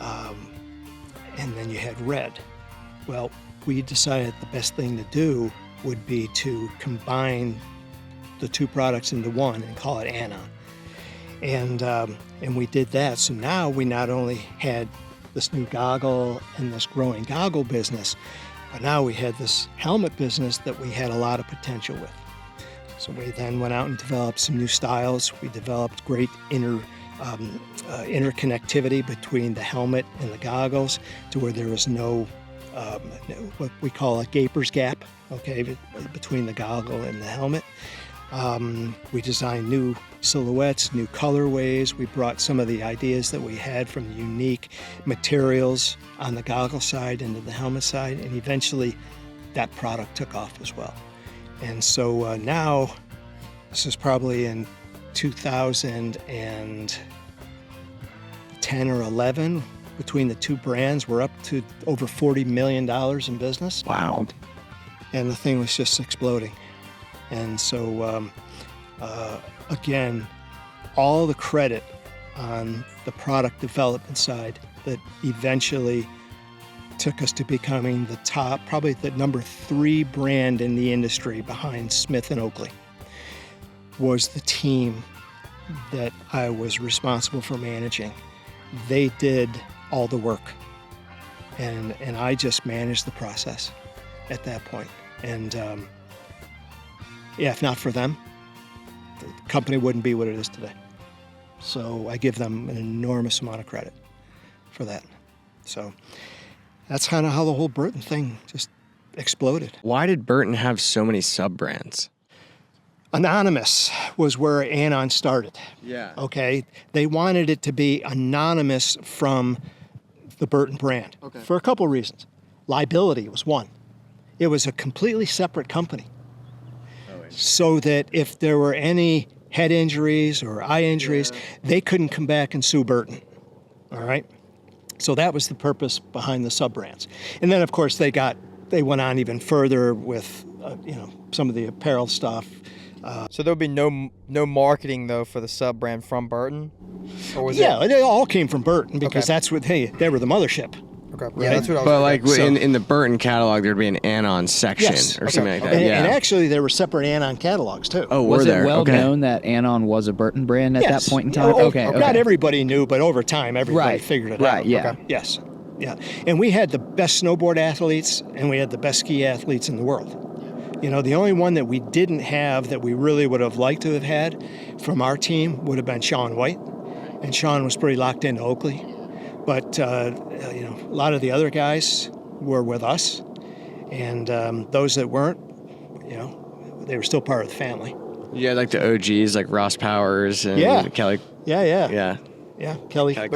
and then you had Red. Well, we decided the best thing to do would be to combine the two products into one and call it Anon. And we did that. So now we not only had this new goggle and this growing goggle business, but now we had this helmet business that we had a lot of potential with. So we then went out and developed some new styles. We developed great interconnectivity between the helmet and the goggles to where there was no what we call a gaper's gap, okay, between the goggle and the helmet. We designed new silhouettes, new colorways. We brought some of the ideas that we had from the unique materials on the goggle side into the helmet side, and eventually that product took off as well. And so now, this is probably in 2010 or 11, between the two brands, we're up to over $40 million in business. Wow. And the thing was just exploding. And so, again, all the credit on the product development side that eventually took us to becoming the top, probably the number 3 brand in the industry behind Smith & Oakley, was the team that I was responsible for managing. They did all the work, and I just managed the process at that point. And yeah, if not for them, the company wouldn't be what it is today. So I give them an enormous amount of credit for that. So that's kind of how the whole Burton thing just exploded. Why did Burton have so many sub-brands? Anonymous was where Anon started. Yeah. Okay? They wanted it to be anonymous from the Burton brand for a couple of reasons. Liability was one. It was a completely separate company. So that if there were any head injuries or eye injuries, they couldn't come back and sue Burton. All right? So that was the purpose behind the sub-brands. And then, of course, they went on even further with, some of the apparel stuff. So there would be no marketing though for the sub brand from Burton, or was it? They all came from Burton because that's what they were the mothership. Okay. Right? Yeah, that's what I was. But like in the Burton catalog, there'd be an Anon section or something like that. And actually, there were separate Anon catalogs too. Oh, was there? it well known that Anon was a Burton brand at that point in time? Okay. Not everybody knew, but over time, everybody figured it out. Right. Yeah. Okay. Yes. Yeah. And we had the best snowboard athletes, and we had the best ski athletes in the world. You know, the only one that we didn't have that we really would have liked to have had from our team would have been Sean White. And Sean was pretty locked into Oakley. But, you know, a lot of the other guys were with us. And those that weren't, you know, they were still part of the family. Yeah, like the OGs, like Ross Powers and Kelly. Yeah. Kelly Clark.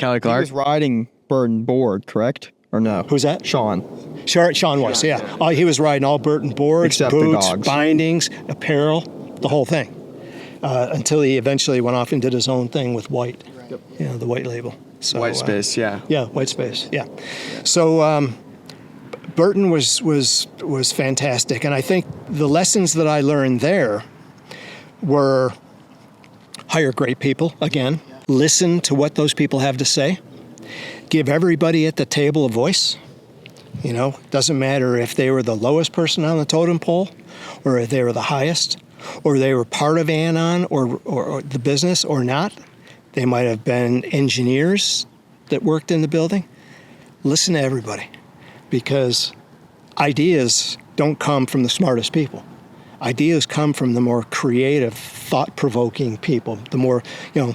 Kelly He Clark. was riding Burton board, correct? Or no? Who's that? Sean. Sean was, yeah. Oh, he was riding all Burton boards, Except the boots, dogs. bindings, apparel, the whole thing. Until he eventually went off and did his own thing with White, you know, the White label. So, White Space, yeah. Yeah, White Space, yeah. So Burton was fantastic. And I think the lessons that I learned there were hire great people, again. Listen to what those people have to say. Give everybody at the table a voice. You know, doesn't matter if they were the lowest person on the totem pole or if they were the highest or they were part of Anon or the business or not. They might have been engineers that worked in the building. Listen to everybody, because ideas don't come from the smartest people. Ideas come from the more creative, thought-provoking people, the more, you know,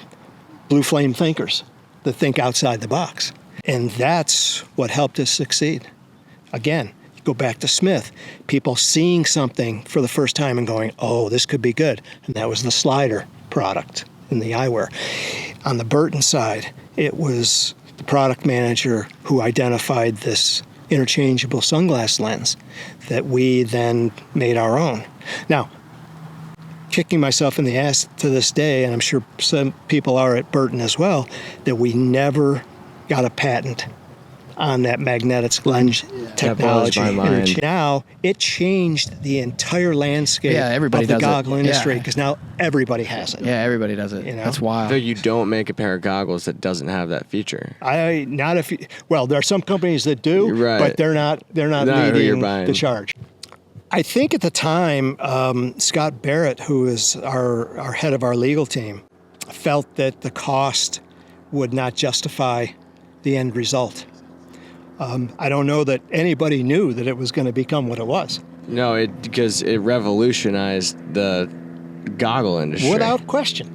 blue flame thinkers that think outside the box. And that's what helped us succeed. Again, you go back to Smith, people seeing something for the first time and going, oh, this could be good. And that was the slider product in the eyewear. On the Burton side, it was the product manager who identified this interchangeable sunglass lens that we then made our own. Now, kicking myself in the ass to this day, and I'm sure some people are at Burton as well, that we never got a patent on that magnetic lens technology. That blows my mind. Now, it changed the entire landscape everybody of the does it. goggle industry, Yeah. because now everybody has it. Yeah, everybody does it. You know? That's wild. Though you don't make a pair of goggles that doesn't have that feature. Well, there are some companies that do, Right. but they're not Not who you're leading buying. the charge. I think at the time, Scott Barrett, who is our head of our legal team, felt that the cost would not justify the end result. I don't know that anybody knew that it was going to become what it was. No, because it revolutionized the goggle industry. Without question.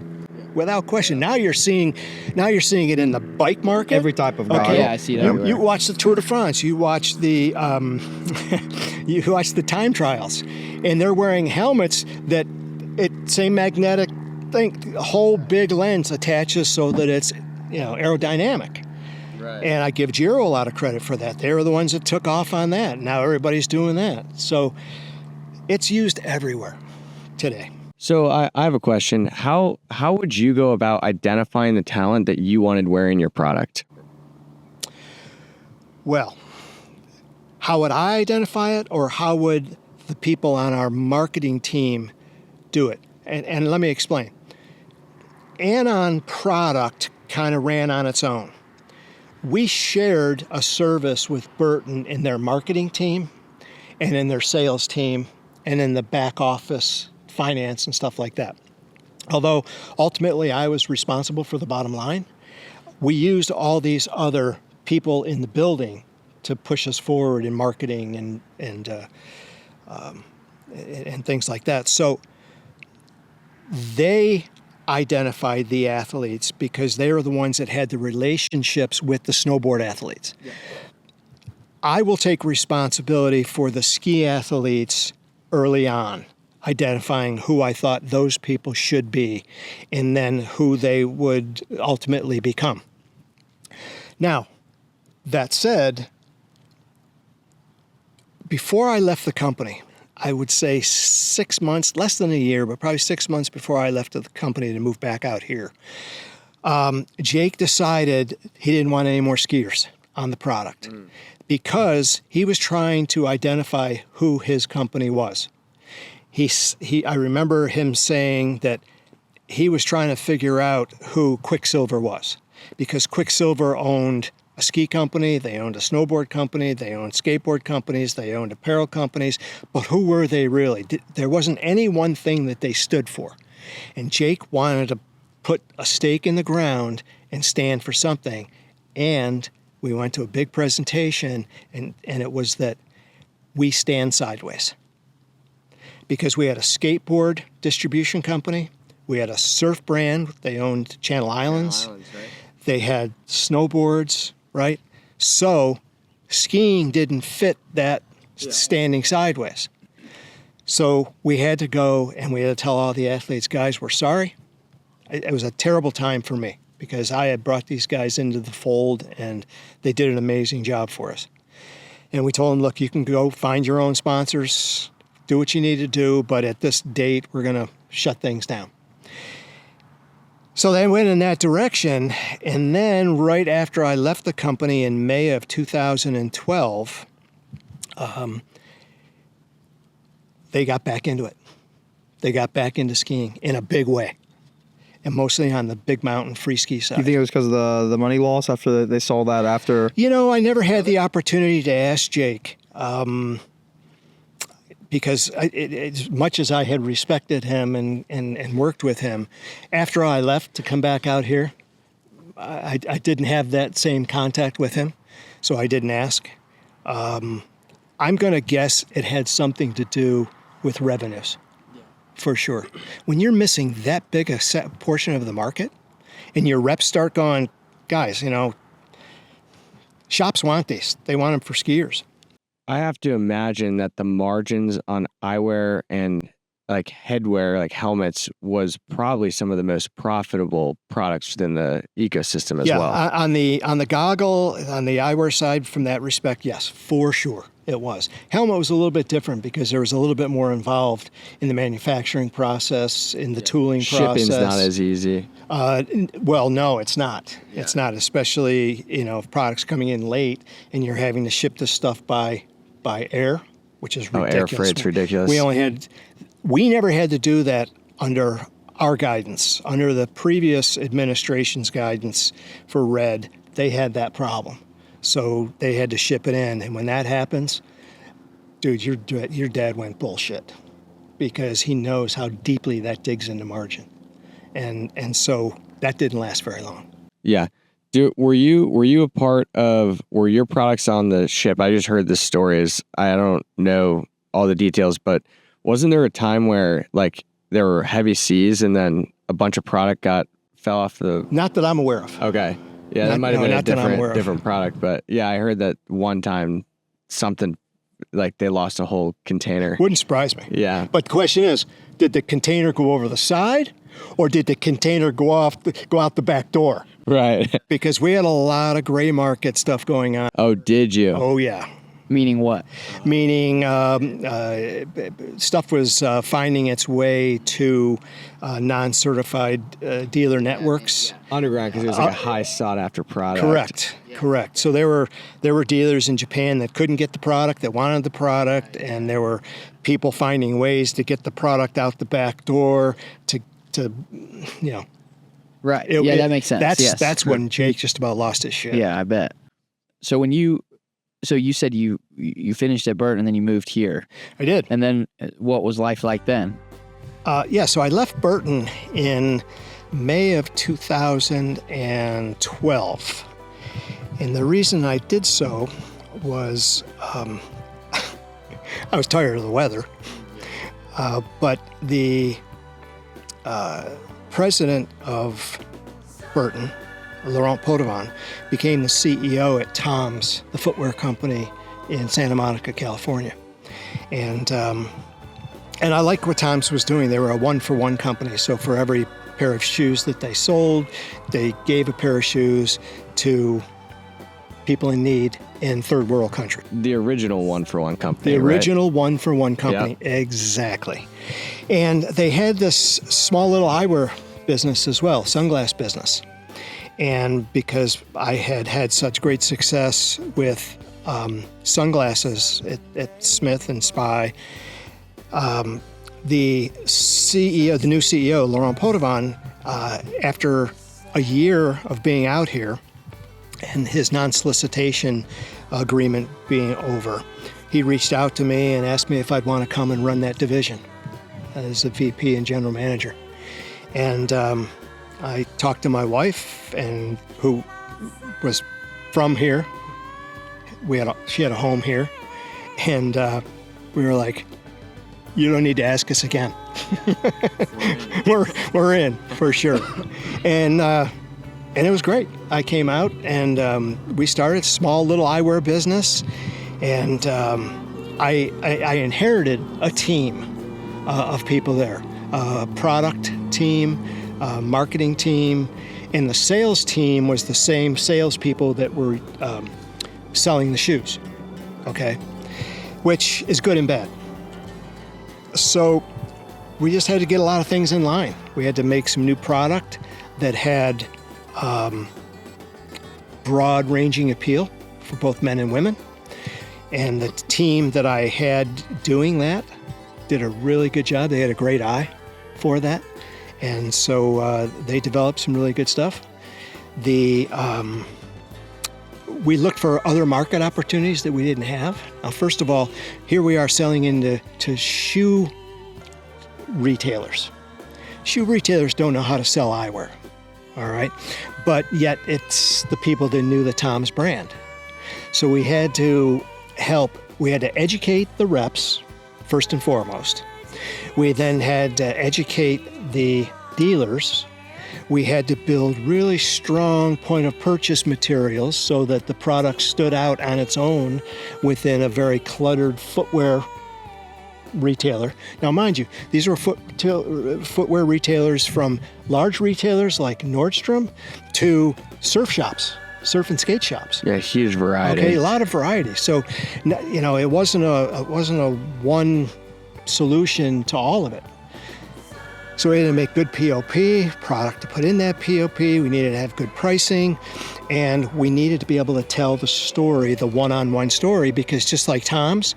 Now you're seeing it in the bike market. Every type of goggle. Yeah, I see it everywhere. You watch the Tour de France. You watch the time trials, and they're wearing helmets that same magnetic thing, a whole big lens attaches so that it's, you know, aerodynamic. Right. And I give Giro a lot of credit for that. They were the ones that took off on that. Now everybody's doing that. So it's used everywhere today. So I have a question. How would you go about identifying the talent that you wanted wearing your product? Well, how would I identify it, or how would the people on our marketing team do it? And let me explain. Anon product kind of ran on its own. We shared a service with Burton in their marketing team and in their sales team and in the back office finance and stuff like that. Although ultimately I was responsible for the bottom line, we used all these other people in the building to push us forward in marketing and things like that. So they identified the athletes because they were the ones that had the relationships with the snowboard athletes. Yeah. I will take responsibility for the ski athletes early on, identifying who I thought those people should be and then who they would ultimately become. Now, that said, before I left the company, I would say 6 months, less than a year, but probably 6 months before I left the company to move back out here, Jake decided he didn't want any more skiers on the product because he was trying to identify who his company was. I remember him saying that he was trying to figure out who Quicksilver was, because Quicksilver owned a ski company, they owned a snowboard company, they owned skateboard companies, they owned apparel companies, but who were they really? There wasn't any one thing that they stood for. And Jake wanted to put a stake in the ground and stand for something. And we went to a big presentation, and it was that we stand sideways. because we had a skateboard distribution company. We had a surf brand. They owned Channel Islands. They had snowboards, right? So skiing didn't fit that standing sideways. So we had to go and we had to tell all the athletes, guys, we're sorry. It was a terrible time for me because I had brought these guys into the fold and they did an amazing job for us. And we told them, look, you can go find your own sponsors, do what you need to do, but at this date, we're going to shut things down. So they went in that direction. And then right after I left the company in May of 2012, they got back into it. They got back into skiing in a big way, and mostly on the big mountain free ski side. Do you think it was because of the money loss after they saw that after? You know, I never had the opportunity to ask Jake because as much as I had respected him and worked with him, after I left to come back out here, I didn't have that same contact with him, so I didn't ask. I'm going to guess it had something to do with revenues, for sure. When you're missing that big a set portion of the market and your reps start going, guys, you know, shops want these. They want them for skiers. I have to imagine that the margins on eyewear and like headwear, like helmets, was probably some of the most profitable products within the ecosystem as well. On the goggle, on the eyewear side, from that respect, yes, for sure. It was. Helmet was a little bit different because there was a little bit more involved in the manufacturing process, in the tooling process. Shipping's not as easy. Well, no, it's not. Yeah. It's not, especially, you know, if products coming in late and you're having to ship this stuff by air, which is ridiculous. Air freight's ridiculous. We never had to do that under our guidance. Under the previous administration's guidance for RED, they had that problem. So they had to ship it in. And when that happens, dude, your dad went bullshit because he knows how deeply that digs into margin. And so that didn't last very long. Yeah. Were you a part of, were your products on the ship? I just heard this story. I don't know all the details, but wasn't there a time where like there were heavy seas and then a bunch of product fell off the... Not that I'm aware of. Okay. Yeah, that might have been a different product, but yeah, I heard that one time something like they lost a whole container. Wouldn't surprise me. Yeah. But the question is, did the container go over the side or did the container go out the back door? Right. Because we had a lot of gray market stuff going on. Oh, did you? Oh, yeah. Meaning what? Meaning stuff was finding its way to non-certified dealer networks. Underground, because it was like a high sought-after product. Correct. So there were dealers in Japan that couldn't get the product, that wanted the product, and there were people finding ways to get the product out the back door to you know. Right. That makes sense. That's when Jake just about lost his shit. Yeah, I bet. So you said you finished at Burton and then you moved here. I did. And then what was life like then? So I left Burton in May of 2012. And the reason I did so was I was tired of the weather. But the president of Burton, Laurent Potvin, became the CEO at Tom's, the footwear company in Santa Monica, California. And I liked what Tom's was doing. They were a one-for-one company. So for every pair of shoes that they sold, they gave a pair of shoes to people in need in third world country. The original one-for-one company, The original one-for-one company, yep. Exactly. And they had this small little eyewear business as well, sunglass business. And because I had such great success with sunglasses at Smith and Spy, the new CEO, Laurent Potvin, after a year of being out here and his non-solicitation agreement being over, he reached out to me and asked me if I'd want to come and run that division as the VP and general manager. And I talked to my wife, and who was from here. She had a home here, and we were like, you don't need to ask us again. We're in for sure. And it was great. I came out and we started a small little eyewear business, and I inherited a team of people there, a product team, a marketing team, and the sales team was the same salespeople that were selling the shoes, okay? Which is good and bad. So we just had to get a lot of things in line. We had to make some new product that had broad-ranging appeal for both men and women. And the team that I had doing that did a really good job. They had a great eye for that. And so they developed some really good stuff. We looked for other market opportunities that we didn't have. Now, first of all, here we are selling into shoe retailers. Shoe retailers don't know how to sell eyewear, all right? But yet it's the people that knew the Tom's brand. So we had to educate the reps, first and foremost. We then had to educate the dealers. We had to build really strong point of purchase materials so that the product stood out on its own within a very cluttered footwear retailer. Now, mind you, these were footwear retailers from large retailers like Nordstrom to surf shops, surf and skate shops. Yeah, huge variety. Okay, a lot of variety. So, you know, it wasn't a one solution to all of it. So we had to make good POP, product to put in that POP. We needed to have good pricing, and we needed to be able to tell the story, the one-on-one story, because just like Tom's,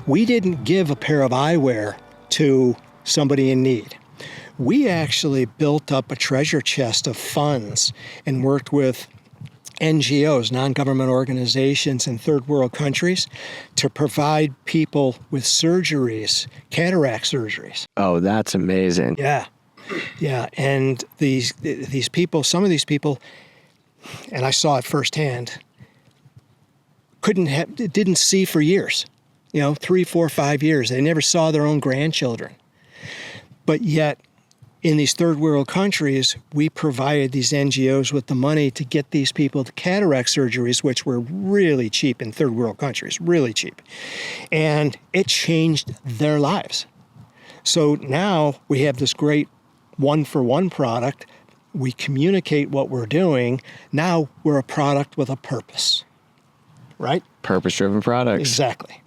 we didn't give a pair of eyewear to somebody in need. We actually built up a treasure chest of funds and worked with NGOs, non-government organizations in third world countries, to provide people with surgeries, cataract surgeries. Oh, that's amazing. Yeah. And these people, some of these people, and I saw it firsthand, didn't see for years, 3, 4, 5 years. They never saw their own grandchildren. But yet, in these third world countries, we provided these NGOs with the money to get these people to cataract surgeries, which were really cheap in third world countries, really cheap. And it changed their lives. So now we have this great one-for-one product. We communicate what we're doing. Now we're a product with a purpose, right? Purpose-driven products. Exactly.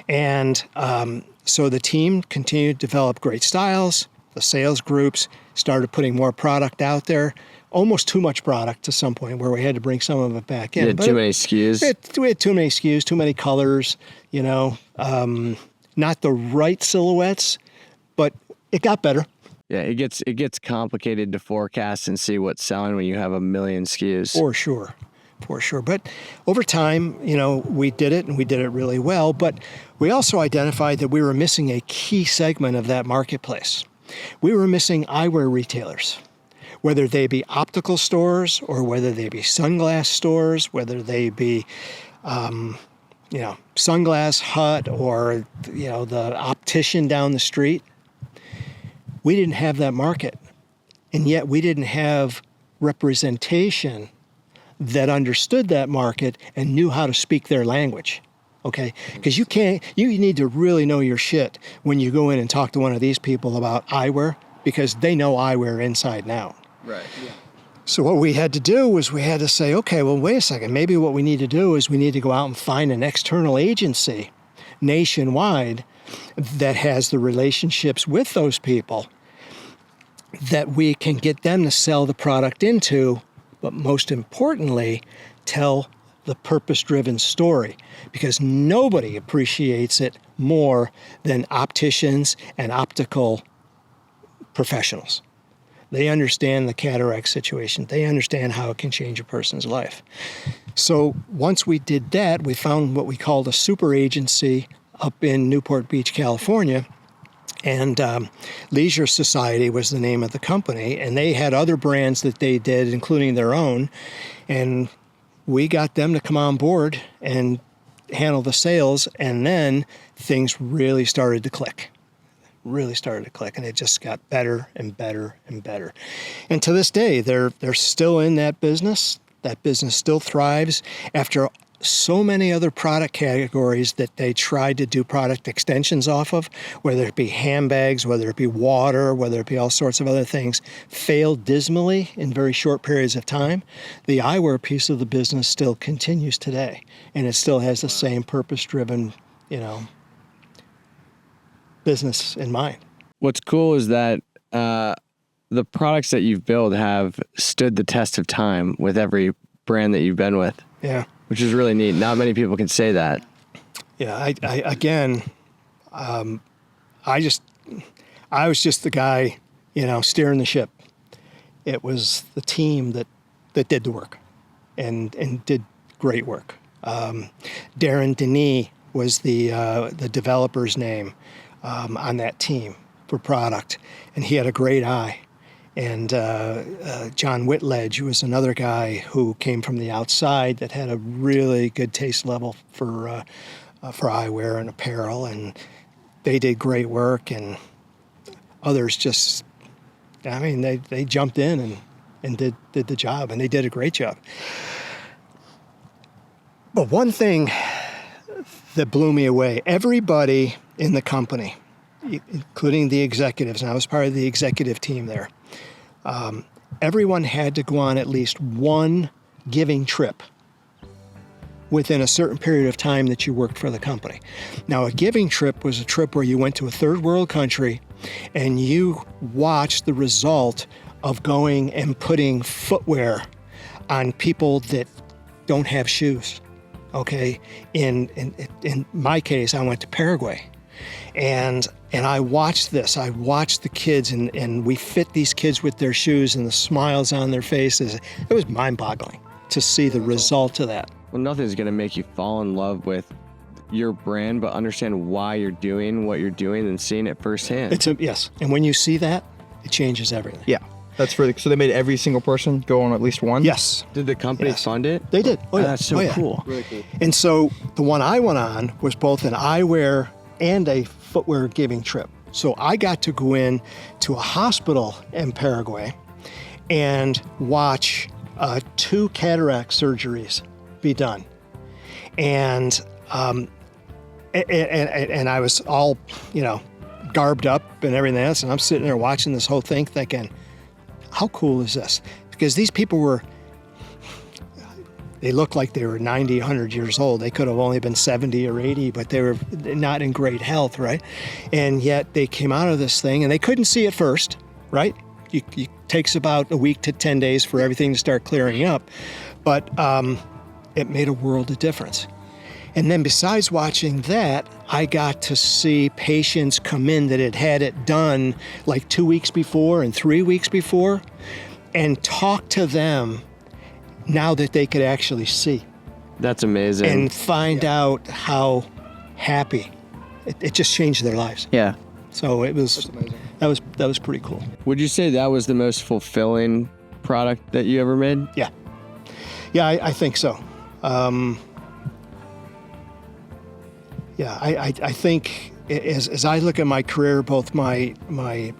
And so the team continued to develop great styles. The sales groups started putting more product out there, almost too much product to some point where we had to bring some of it back in. You had too many SKUs? We had too many SKUs, too many colors, not the right silhouettes, but it got better. Yeah, it gets complicated to forecast and see what's selling when you have a million SKUs. For sure. But over time, we did it, and we did it really well. But we also identified that we were missing a key segment of that marketplace. We were missing eyewear retailers, whether they be optical stores or whether they be sunglass stores, whether they be, Sunglass Hut or, the optician down the street. We didn't have that market, and yet we didn't have representation that understood that market and knew how to speak their language. Okay, because you need to really know your shit when you go in and talk to one of these people about eyewear, because they know eyewear inside and out. Right. Yeah. So what we had to do was we had to say, okay, well, wait a second. Maybe what we need to do is we need to go out and find an external agency nationwide that has the relationships with those people that we can get them to sell the product into, but most importantly, tell the purpose-driven story, because nobody appreciates it more than opticians and optical professionals. They understand the cataract situation. They understand how it can change a person's life. So once we did that, we found what we called a super agency up in Newport Beach, California, and Leisure Society was the name of the company, and they had other brands that they did, including their own, and we got them to come on board and handle the sales, and then things really started to click. really started to click, and it just got better and better and better. And to this day, they're still in that business. That business still thrives after so many other product categories that they tried to do product extensions off of, whether it be handbags, whether it be water, whether it be all sorts of other things, failed dismally in very short periods of time. The eyewear piece of the business still continues today, and it still has the same purpose-driven, business in mind. What's cool is that the products that you've built have stood the test of time with every brand that you've been with. Yeah. Which is really neat. Not many people can say that. Yeah, I was just the guy, steering the ship. It was the team that did the work and did great work. Darren Denis was the developer's name on that team for product, and he had a great eye. And John Whitledge was another guy who came from the outside that had a really good taste level for eyewear and apparel, and they did great work. And others just, they jumped in and did the job, and they did a great job. But one thing that blew me away, everybody in the company, including the executives, and I was part of the executive team there, everyone had to go on at least one giving trip within a certain period of time that you worked for the company. Now, a giving trip was a trip where you went to a third world country and you watched the result of going and putting footwear on people that don't have shoes. Okay, in my case, I went to Paraguay, and I watched this. I watched the kids, and we fit these kids with their shoes and the smiles on their faces. It was mind-boggling to see the result of that. Well, nothing's going to make you fall in love with your brand, but understand why you're doing what you're doing and seeing it firsthand. Yes, and when you see that, it changes everything. Yeah, that's really, so they made every single person go on at least one? Yes. Did the company fund it? They did. Oh, yeah. That's so cool. Really cool. And so the one I went on was both an eyewear and a footwear giving trip. So I got to go in to a hospital in Paraguay and watch 2 cataract surgeries be done. And I was all, garbed up and everything else. And I'm sitting there watching this whole thing thinking, how cool is this? Because these people they looked like they were 90, 100 years old. They could have only been 70 or 80, but they were not in great health, right? And yet they came out of this thing and they couldn't see it first, right? It takes about a week to 10 days for everything to start clearing up. But it made a world of difference. And then besides watching that, I got to see patients come in that had it done like 2 weeks before and 3 weeks before, and talk to them now that they could actually see. That's amazing. And find out how happy. It just changed their lives. Yeah. So it was, that was pretty cool. Would you say that was the most fulfilling product that you ever made? Yeah. Yeah, I think so. I think as I look at my career, both my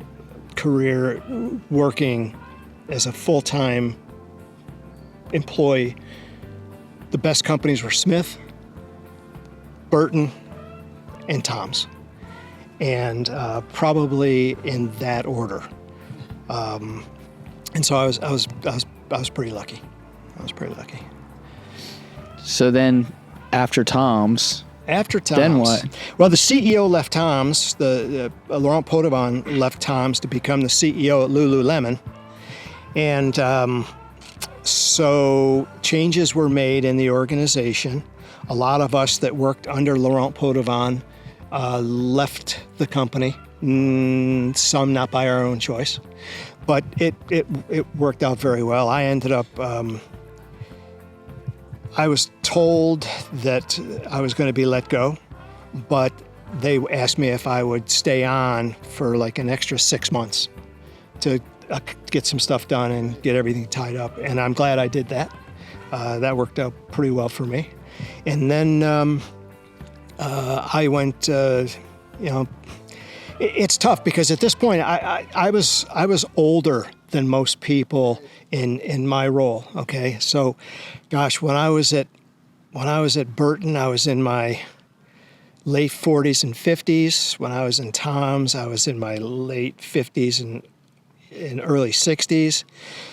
career working as a full-time employee, the best companies were Smith, Burton, and Tom's, and probably in that order. And so I was pretty lucky. I was pretty lucky. So then, after Tom's, then what? Well, the CEO left Tom's. The Laurent Poitevin left Tom's to become the CEO at Lululemon, and so changes were made in the organization. A lot of us that worked under Laurent Poitevin left the company. Some not by our own choice, but it worked out very well. I ended up. I was told that I was going to be let go, but they asked me if I would stay on for like an extra 6 months to get some stuff done and get everything tied up. And I'm glad I did that. That worked out pretty well for me. And then I went, It's tough because at this point I was older than most people in my role. Okay, so, gosh, when I was at Burton, I was in my late 40s and 50s. When I was in Tom's, I was in my late 50s and early 60s.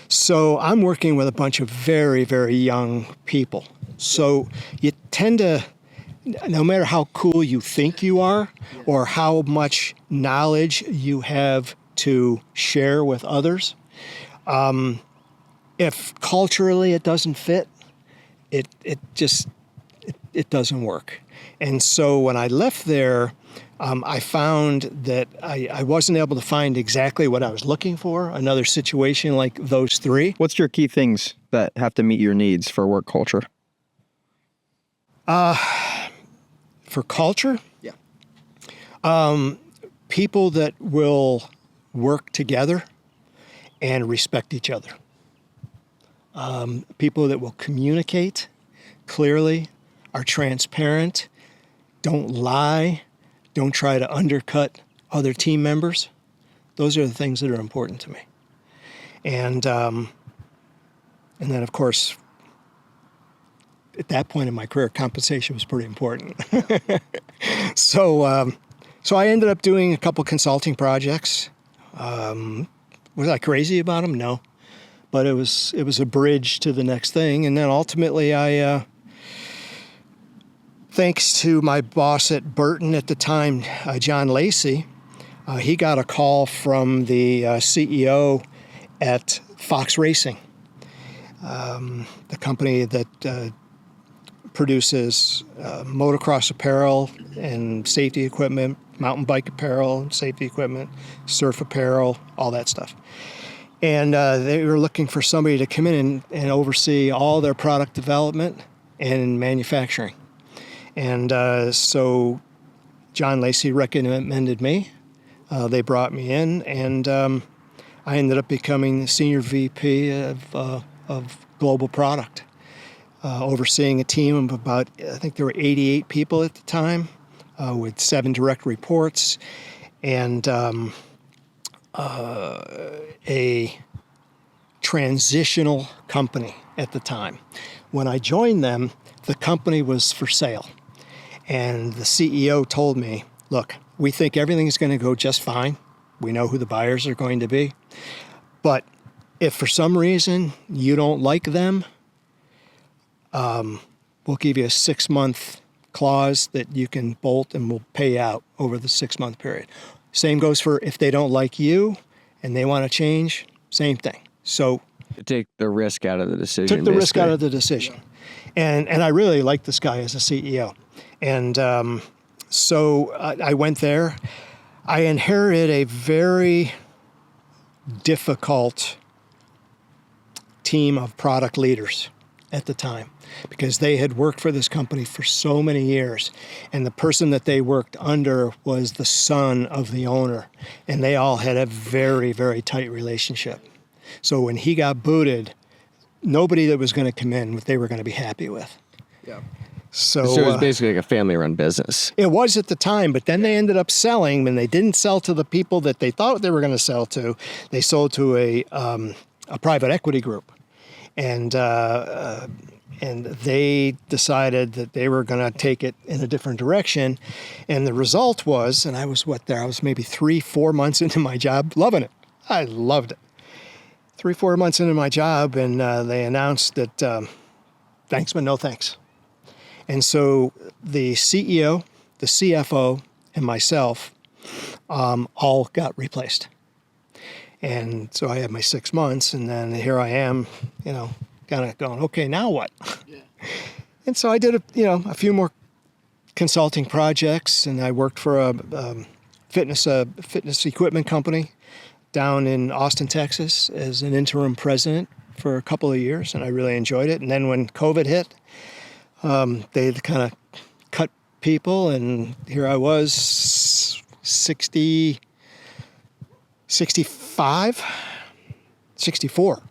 So I'm working with a bunch of very, very young people. So you tend to, no matter how cool you think you are or how much knowledge you have to share with others, if culturally it doesn't fit, it doesn't work. And so when I left there, I found that I wasn't able to find exactly what I was looking for, another situation like those three. What's your key things that have to meet your needs for work culture? For culture? Yeah. People that will work together and respect each other. People that will communicate clearly, are transparent, don't lie, don't try to undercut other team members. Those are the things that are important to me. And then, of course, at that point in my career, compensation was pretty important. So I ended up doing a couple consulting projects. Was I crazy about them? No. But it was a bridge to the next thing. And then ultimately I, thanks to my boss at Burton at the time, John Lacey, he got a call from the CEO at Fox Racing, the company that produces motocross apparel and safety equipment, mountain bike apparel, safety equipment, surf apparel, all that stuff. And they were looking for somebody to come in and oversee all their product development and manufacturing. And so John Lacey recommended me. They brought me in, and I ended up becoming the senior VP of global product, overseeing a team of about, I think there were 88 people at the time, with 7 direct reports, and a transitional company at the time. When I joined them, the company was for sale. And the CEO told me, look, we think everything's going to go just fine. We know who the buyers are going to be. But if for some reason you don't like them, we'll give you a 6-month clause that you can bolt and we'll pay out over the 6-month period. Same goes for if they don't like you and they want to change, same thing. So take the risk out of the decision. Took the risk out of the decision. And I really liked this guy as a CEO. And so I went there. I inherited a very difficult team of product leaders at the time because they had worked for this company for so many years. And the person that they worked under was the son of the owner. And they all had a very, very tight relationship. So when he got booted, nobody that was going to come in, they were going to be happy with. Yeah. So it was basically like a family-run business. It was at the time, but then they ended up selling, and they didn't sell to the people that they thought they were going to sell to. They sold to a private equity group, and they decided that they were going to take it in a different direction. And the result was, and I was I was maybe 3-4 months into my job, loving it. I loved it. 3-4 months into my job, and they announced that thanks, but no thanks. And so the CEO, the CFO, and myself all got replaced. And so I had my 6 months, and then here I am, kind of going, okay, now what? Yeah. And so I did a few more consulting projects, and I worked for a fitness equipment company down in Austin, Texas, as an interim president for a couple of years, and I really enjoyed it. And then when COVID hit, they kind of cut people, and here I was, 65, 64,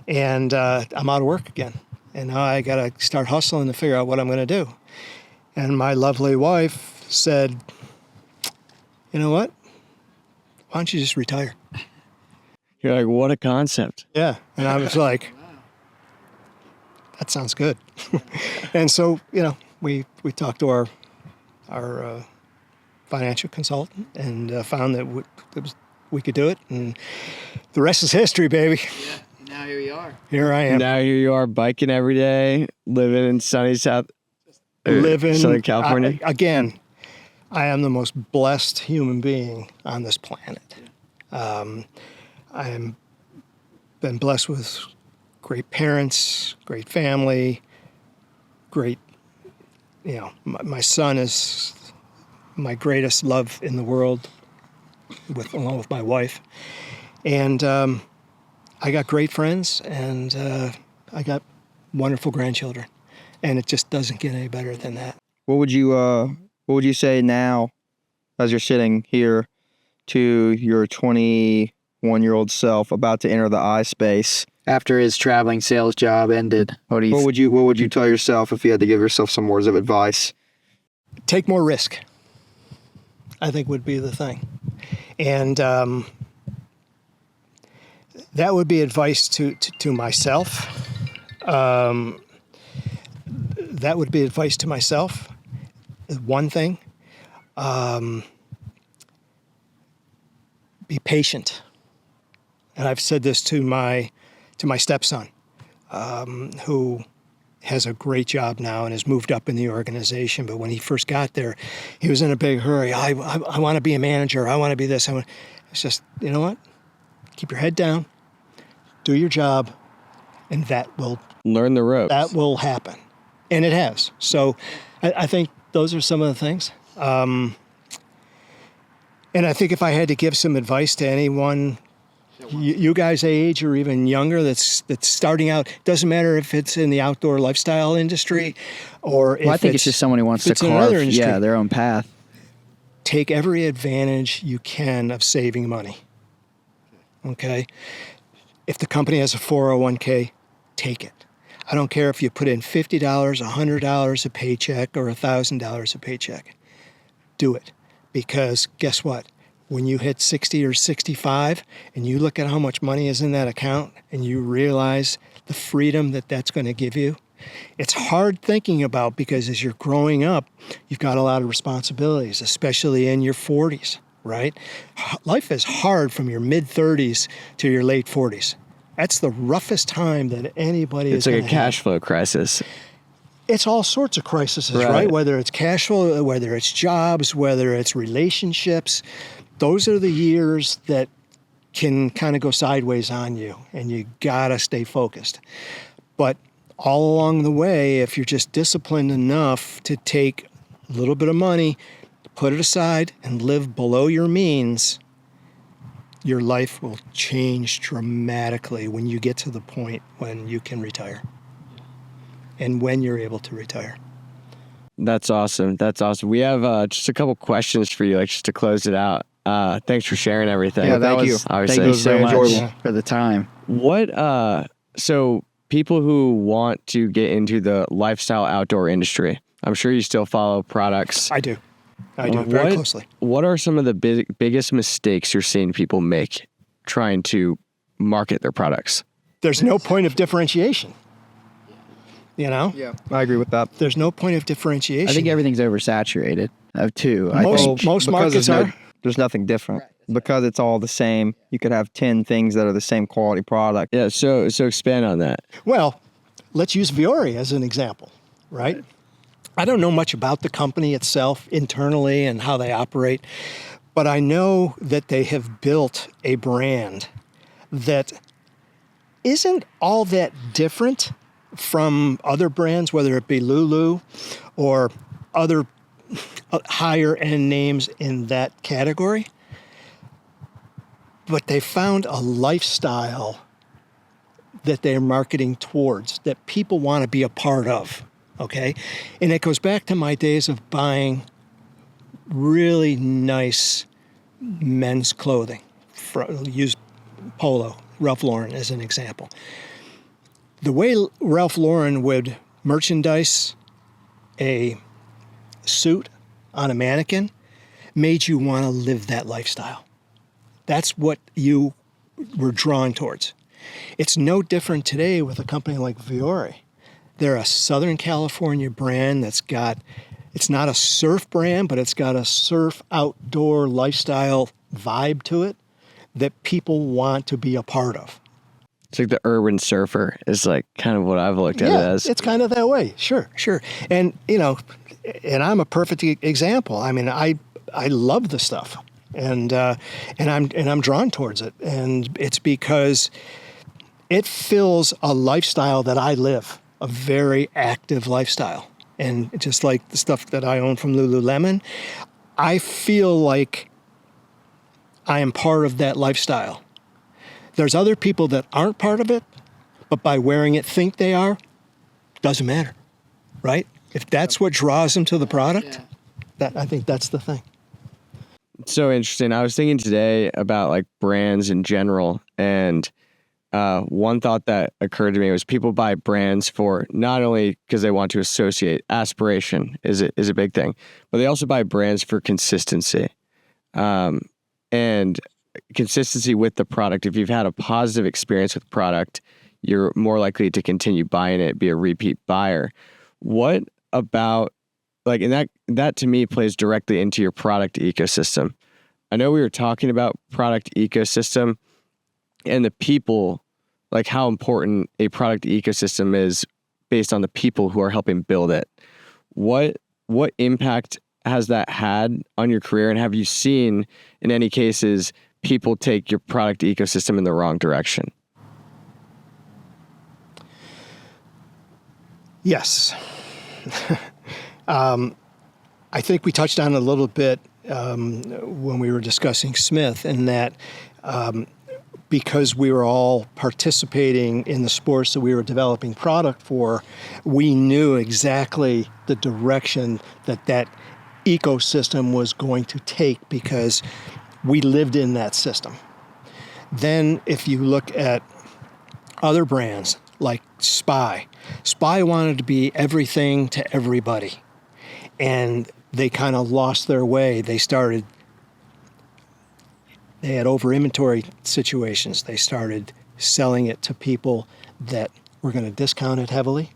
and I'm out of work again. And now I got to start hustling to figure out what I'm going to do. And my lovely wife said, you know what? why don't you just retire? You're like, what a concept. Yeah. And I was like, that sounds good. And so, we talked to our financial consultant and found that we could do it. And the rest is history, baby. Yeah. Now here you are. Here I am. Now here you are biking every day, living in sunny Southern California. Again, I am the most blessed human being on this planet. I am been blessed with great parents, great family, great, my son is my greatest love in the world, along with my wife. And I got great friends, and I got wonderful grandchildren. And it just doesn't get any better than that. What would you say now, as you're sitting here, to your 21-year-old self about to enter the I space? After his traveling sales job ended, What would you tell yourself if you had to give yourself some words of advice? Take more risk, I think, would be the thing. And that would be advice to myself. That would be advice to myself. One thing, be patient. And I've said this to my stepson, who has a great job now and has moved up in the organization. But when he first got there, he was in a big hurry. I want to be a manager. I want to be this. It's just, you know what? Keep your head down, do your job, and that will Learn the ropes. That will happen. And it has. So I think those are some of the things. And I think if I had to give some advice to anyone, you guys age or even younger, that's starting out, doesn't matter if it's in the outdoor lifestyle industry or if I think it's just someone who wants to another carve industry. their own path. Take every advantage you can of saving money. Okay? If the company has a 401k, take it. I don't care if you put in $50, $100 a paycheck, or $1,000 a paycheck. Do it. Because guess what? When you hit 60 or 65 and you look at how much money is in that account and you realize the freedom that that's going to give you, it's hard thinking about, because as you're growing up, you've got a lot of responsibilities, especially in your 40s, right? Life is hard from your mid-30s to your late 40s. That's the roughest time that anybody It's is like a cash flow crisis. It's all sorts of crises, right? Whether it's cash flow, whether it's jobs, whether it's relationships. Those are the years that can kind of go sideways on you, and you gotta stay focused. But all along the way, if you're just disciplined enough to take a little bit of money, put it aside, and live below your means, your life will change dramatically when you get to the point when you can retire and when you're able to retire. That's awesome. That's awesome. We have just a couple questions for you, like just to close it out. Thanks for sharing everything. Yeah, thank you. Obviously. Thank you so much enjoyable. for the time. So people who want to get into the lifestyle outdoor industry, I'm sure you still follow products. I do very closely. What are some of the biggest mistakes you're seeing people make trying to market their products? There's no point of differentiation. You know? Yeah, I agree with that. There's no point of differentiation. I think everything's oversaturated too. Most markets are. There's nothing different. Because it's all the same, you could have 10 things that are the same quality product. Yeah, so expand on that. Well, let's use Viore as an example, right? I don't know much about the company itself internally and how they operate, but I know that they have built a brand that isn't all that different from other brands, whether it be Lulu or other higher end names in that category. But they found a lifestyle that they're marketing towards, that people want to be a part of, okay? And it goes back to my days of buying really nice men's clothing. Use Polo, Ralph Lauren as an example. The way Ralph Lauren would merchandise a suit on a mannequin made you want to live that lifestyle. That's what you were drawn towards. It's no different today with a company like Vuori. They're a Southern California brand that's got, it's not a surf brand, but it's got a surf outdoor lifestyle vibe to it that people want to be a part of. It's like the urban surfer is like kind of what I've looked at it as. It's kind of that way. Sure. And, and I'm a perfect example. I mean, I love the stuff and I'm drawn towards it. And it's because it fills a lifestyle that I live, a very active lifestyle. And just like the stuff that I own from Lululemon, I feel like I am part of that lifestyle. There's other people that aren't part of it, but by wearing it think they are. Doesn't matter, right? If that's what draws them to the product, I think that's the thing. So interesting. I was thinking today about like brands in general, and one thought that occurred to me was people buy brands for not only because they want to associate. Aspiration is a big thing, but they also buy brands for consistency, and consistency with the product. If you've had a positive experience with product, you're more likely to continue buying it, be a repeat buyer. What about like, and that to me plays directly into your product ecosystem. I know we were talking about product ecosystem and the people, like how important a product ecosystem is based on the people who are helping build it. What impact has that had on your career? And have you seen in any cases people take your product ecosystem in the wrong direction? Yes. I think we touched on it a little bit when we were discussing Smith, in that because we were all participating in the sports that we were developing product for, we knew exactly the direction that ecosystem was going to take because we lived in that system. Then if you look at other brands like Spy wanted to be everything to everybody. And they kind of lost their way. They had over inventory situations. They started selling it to people that were going to discount it heavily.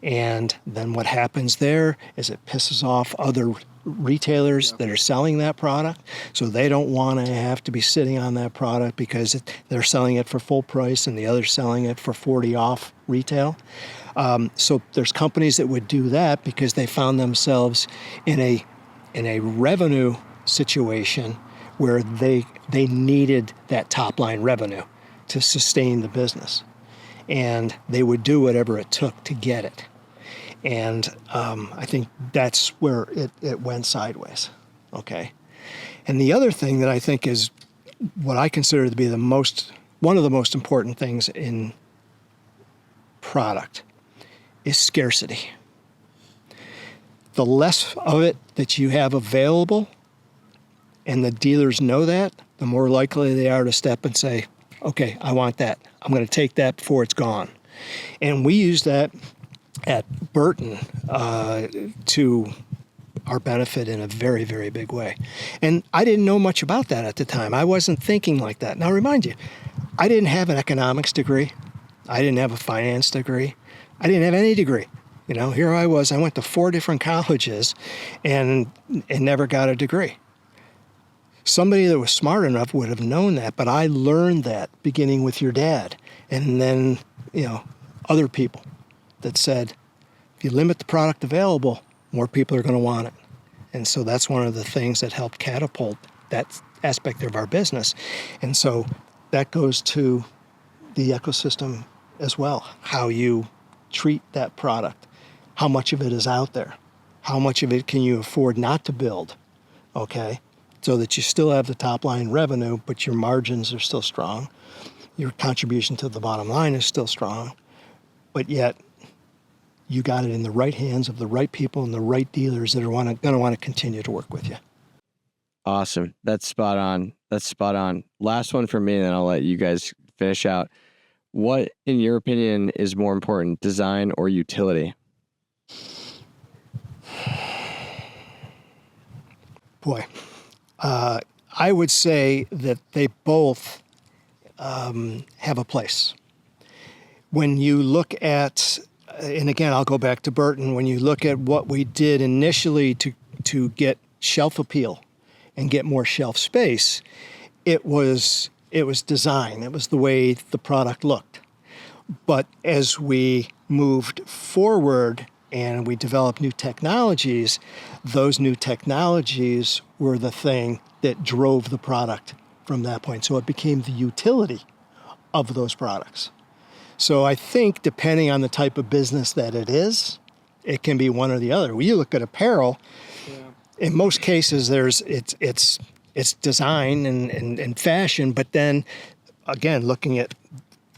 And then what happens there is it pisses off other retailers that are selling that product. So they don't want to have to be sitting on that product because they're selling it for full price and the other's selling it for 40 off retail. So there's companies that would do that because they found themselves in a revenue situation where they needed that top line revenue to sustain the business, and they would do whatever it took to get it. And I think that's where it went sideways. Okay. And the other thing that I think is what I consider to be one of the most important things in product is scarcity. The less of it that you have available, and the dealers know that, the more likely they are to step and say, okay, I want that. I'm going to take that before it's gone. And we use that at Burton to our benefit in a very, very big way. And I didn't know much about that at the time. I wasn't thinking like that. Now, remind you, I didn't have an economics degree. I didn't have a finance degree. I didn't have any degree. Here I was. I went to 4 different colleges and never got a degree. Somebody that was smart enough would have known that, but I learned that beginning with your dad, and then other people that said, if you limit the product available, more people are going to want it. And so that's one of the things that helped catapult that aspect of our business. And so that goes to the ecosystem as well, how you treat that product, how much of it is out there, how much of it can you afford not to build, okay, so that you still have the top line revenue, but your margins are still strong, your contribution to the bottom line is still strong, but yet you got it in the right hands of the right people and the right dealers that are going to want to continue to work with you. Awesome. That's spot on. Last one for me, and then I'll let you guys finish out. What, in your opinion, is more important, design or utility? Boy, I would say that they both have a place. When you look at, and again, I'll go back to Burton, when you look at what we did initially to get shelf appeal and get more shelf space, it was design. It was the way the product looked. But as we moved forward and we developed new technologies, those new technologies were the thing that drove the product from that point. So it became the utility of those products. So I think depending on the type of business that it is, it can be one or the other. When you look at apparel, in most cases it's design and fashion, but then again, looking at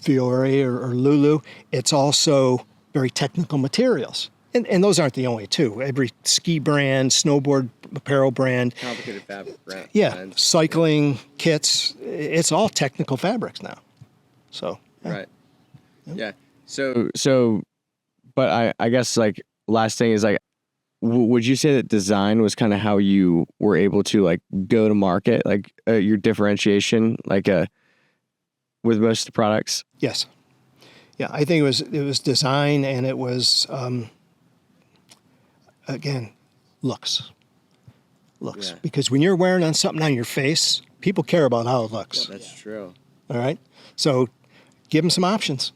Fiore or Lulu, it's also very technical materials. And those aren't the only two. Every ski brand, snowboard apparel brand. Complicated fabric brand. Yeah, cycling kits. It's all technical fabrics now. So. Yeah. Right. Yeah. So, but I guess like last thing is like, would you say that design was kind of how you were able to like go to market, like your differentiation, like with most of the products? Yes. Yeah, I think it was design, and it was again looks. Yeah. Because when you're wearing on something on your face, people care about how it looks. That's true. All right, so give them some options,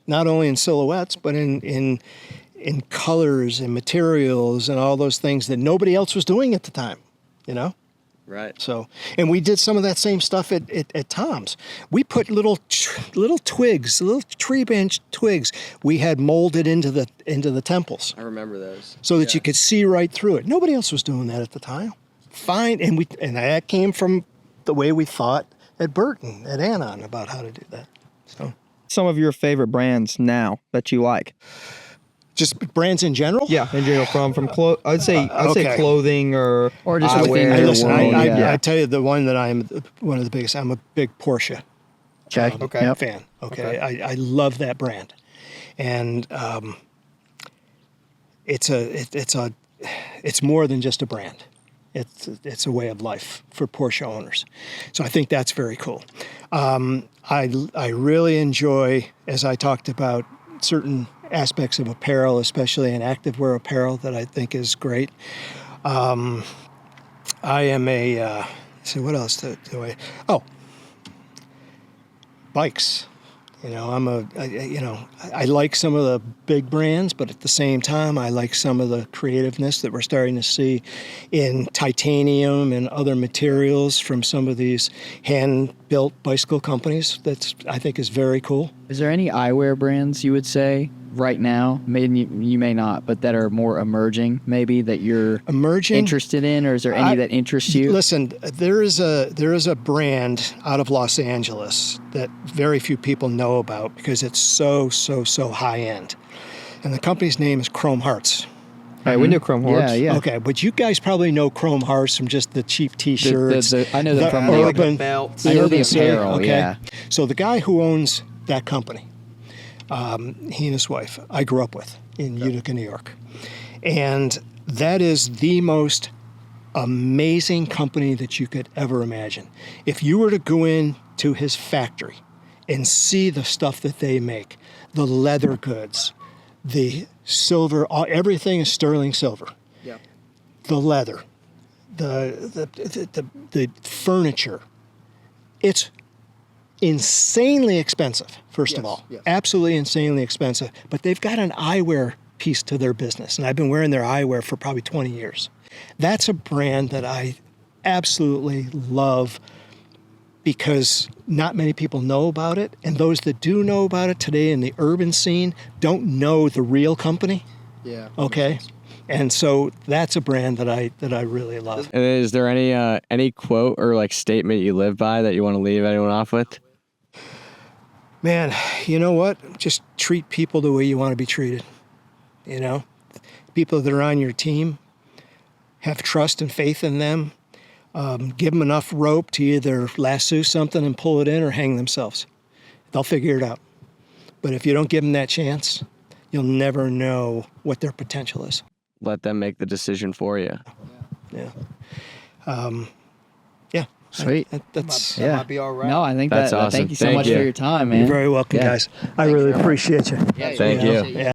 not only in silhouettes but in colors and materials and all those things that nobody else was doing at the time. You know. Right. So, and we did some of that same stuff at Tom's. We put little twigs, little tree branch twigs. We had molded into the temples, I remember those. so that you could see right through it. Nobody else was doing that at the time. Fine, and that came from the way we thought at Burton, at Anon, about how to do that. So, Some of your favorite brands now that you like? just brands in general. Yeah, in general, from I'd say Okay. clothing or just eyewear. within Hey, your listen, world, I tell you the one that I'm one of the biggest. I'm a big Porsche Okay. fan. Okay, I love that brand, and it's more than just a brand. It's a way of life for Porsche owners. So I think that's very cool. I really enjoy, as I talked about, certain aspects of apparel, especially in activewear apparel, that I think is great. I am a. So what else do I? Oh, bikes. You know, I like some of the big brands, but at the same time, I like some of the creativeness that we're starting to see in titanium and other materials from some of these hand-built bicycle companies. That's, I think, is very cool. Is there any eyewear brands you would say right now, maybe you may not, but that are more emerging, maybe that you're Emerging? interested in, or is there any that interest you? Listen, there is a brand out of Los Angeles that very few people know about because it's so high end, and the company's name is Chrome Hearts. Hey, we knew Chrome Hearts. Yeah. Okay, but you guys probably know Chrome Hearts from just the cheap T-shirts. I know them from the the urban belts. I know the urban city, apparel, okay? yeah. So the guy who owns that company, he and his wife, I grew up with in Utica, New York, and that is the most amazing company that you could ever imagine. If you were to go into his factory and see the stuff that they make, the leather goods, the silver, everything is sterling silver. Yeah. The leather, the furniture, it's insanely expensive, first of all. yes. Absolutely insanely expensive. But they've got an eyewear piece to their business, and I've been wearing their eyewear for probably 20 years. That's a brand that I absolutely love because not many people know about it, and those that do know about it today in the urban scene don't know the real company. Yeah. Okay? And so that's a brand that I really love. And is there any quote or like statement you live by that you want to leave anyone off with? Man, you know what? Just treat people the way you want to be treated. You know? People that are on your team, have trust and faith in them. Give them enough rope to either lasso something and pull it in or hang themselves. They'll figure it out. But if you don't give them that chance, you'll never know what their potential is. Let them make the decision for you. Yeah. Sweet. That's Yeah. Might be all right. No, I think That's that. awesome. Thank you so Thank much you. for your time, man. You're very welcome, Yeah. guys. I really appreciate you. Yeah, Thank you. Yeah.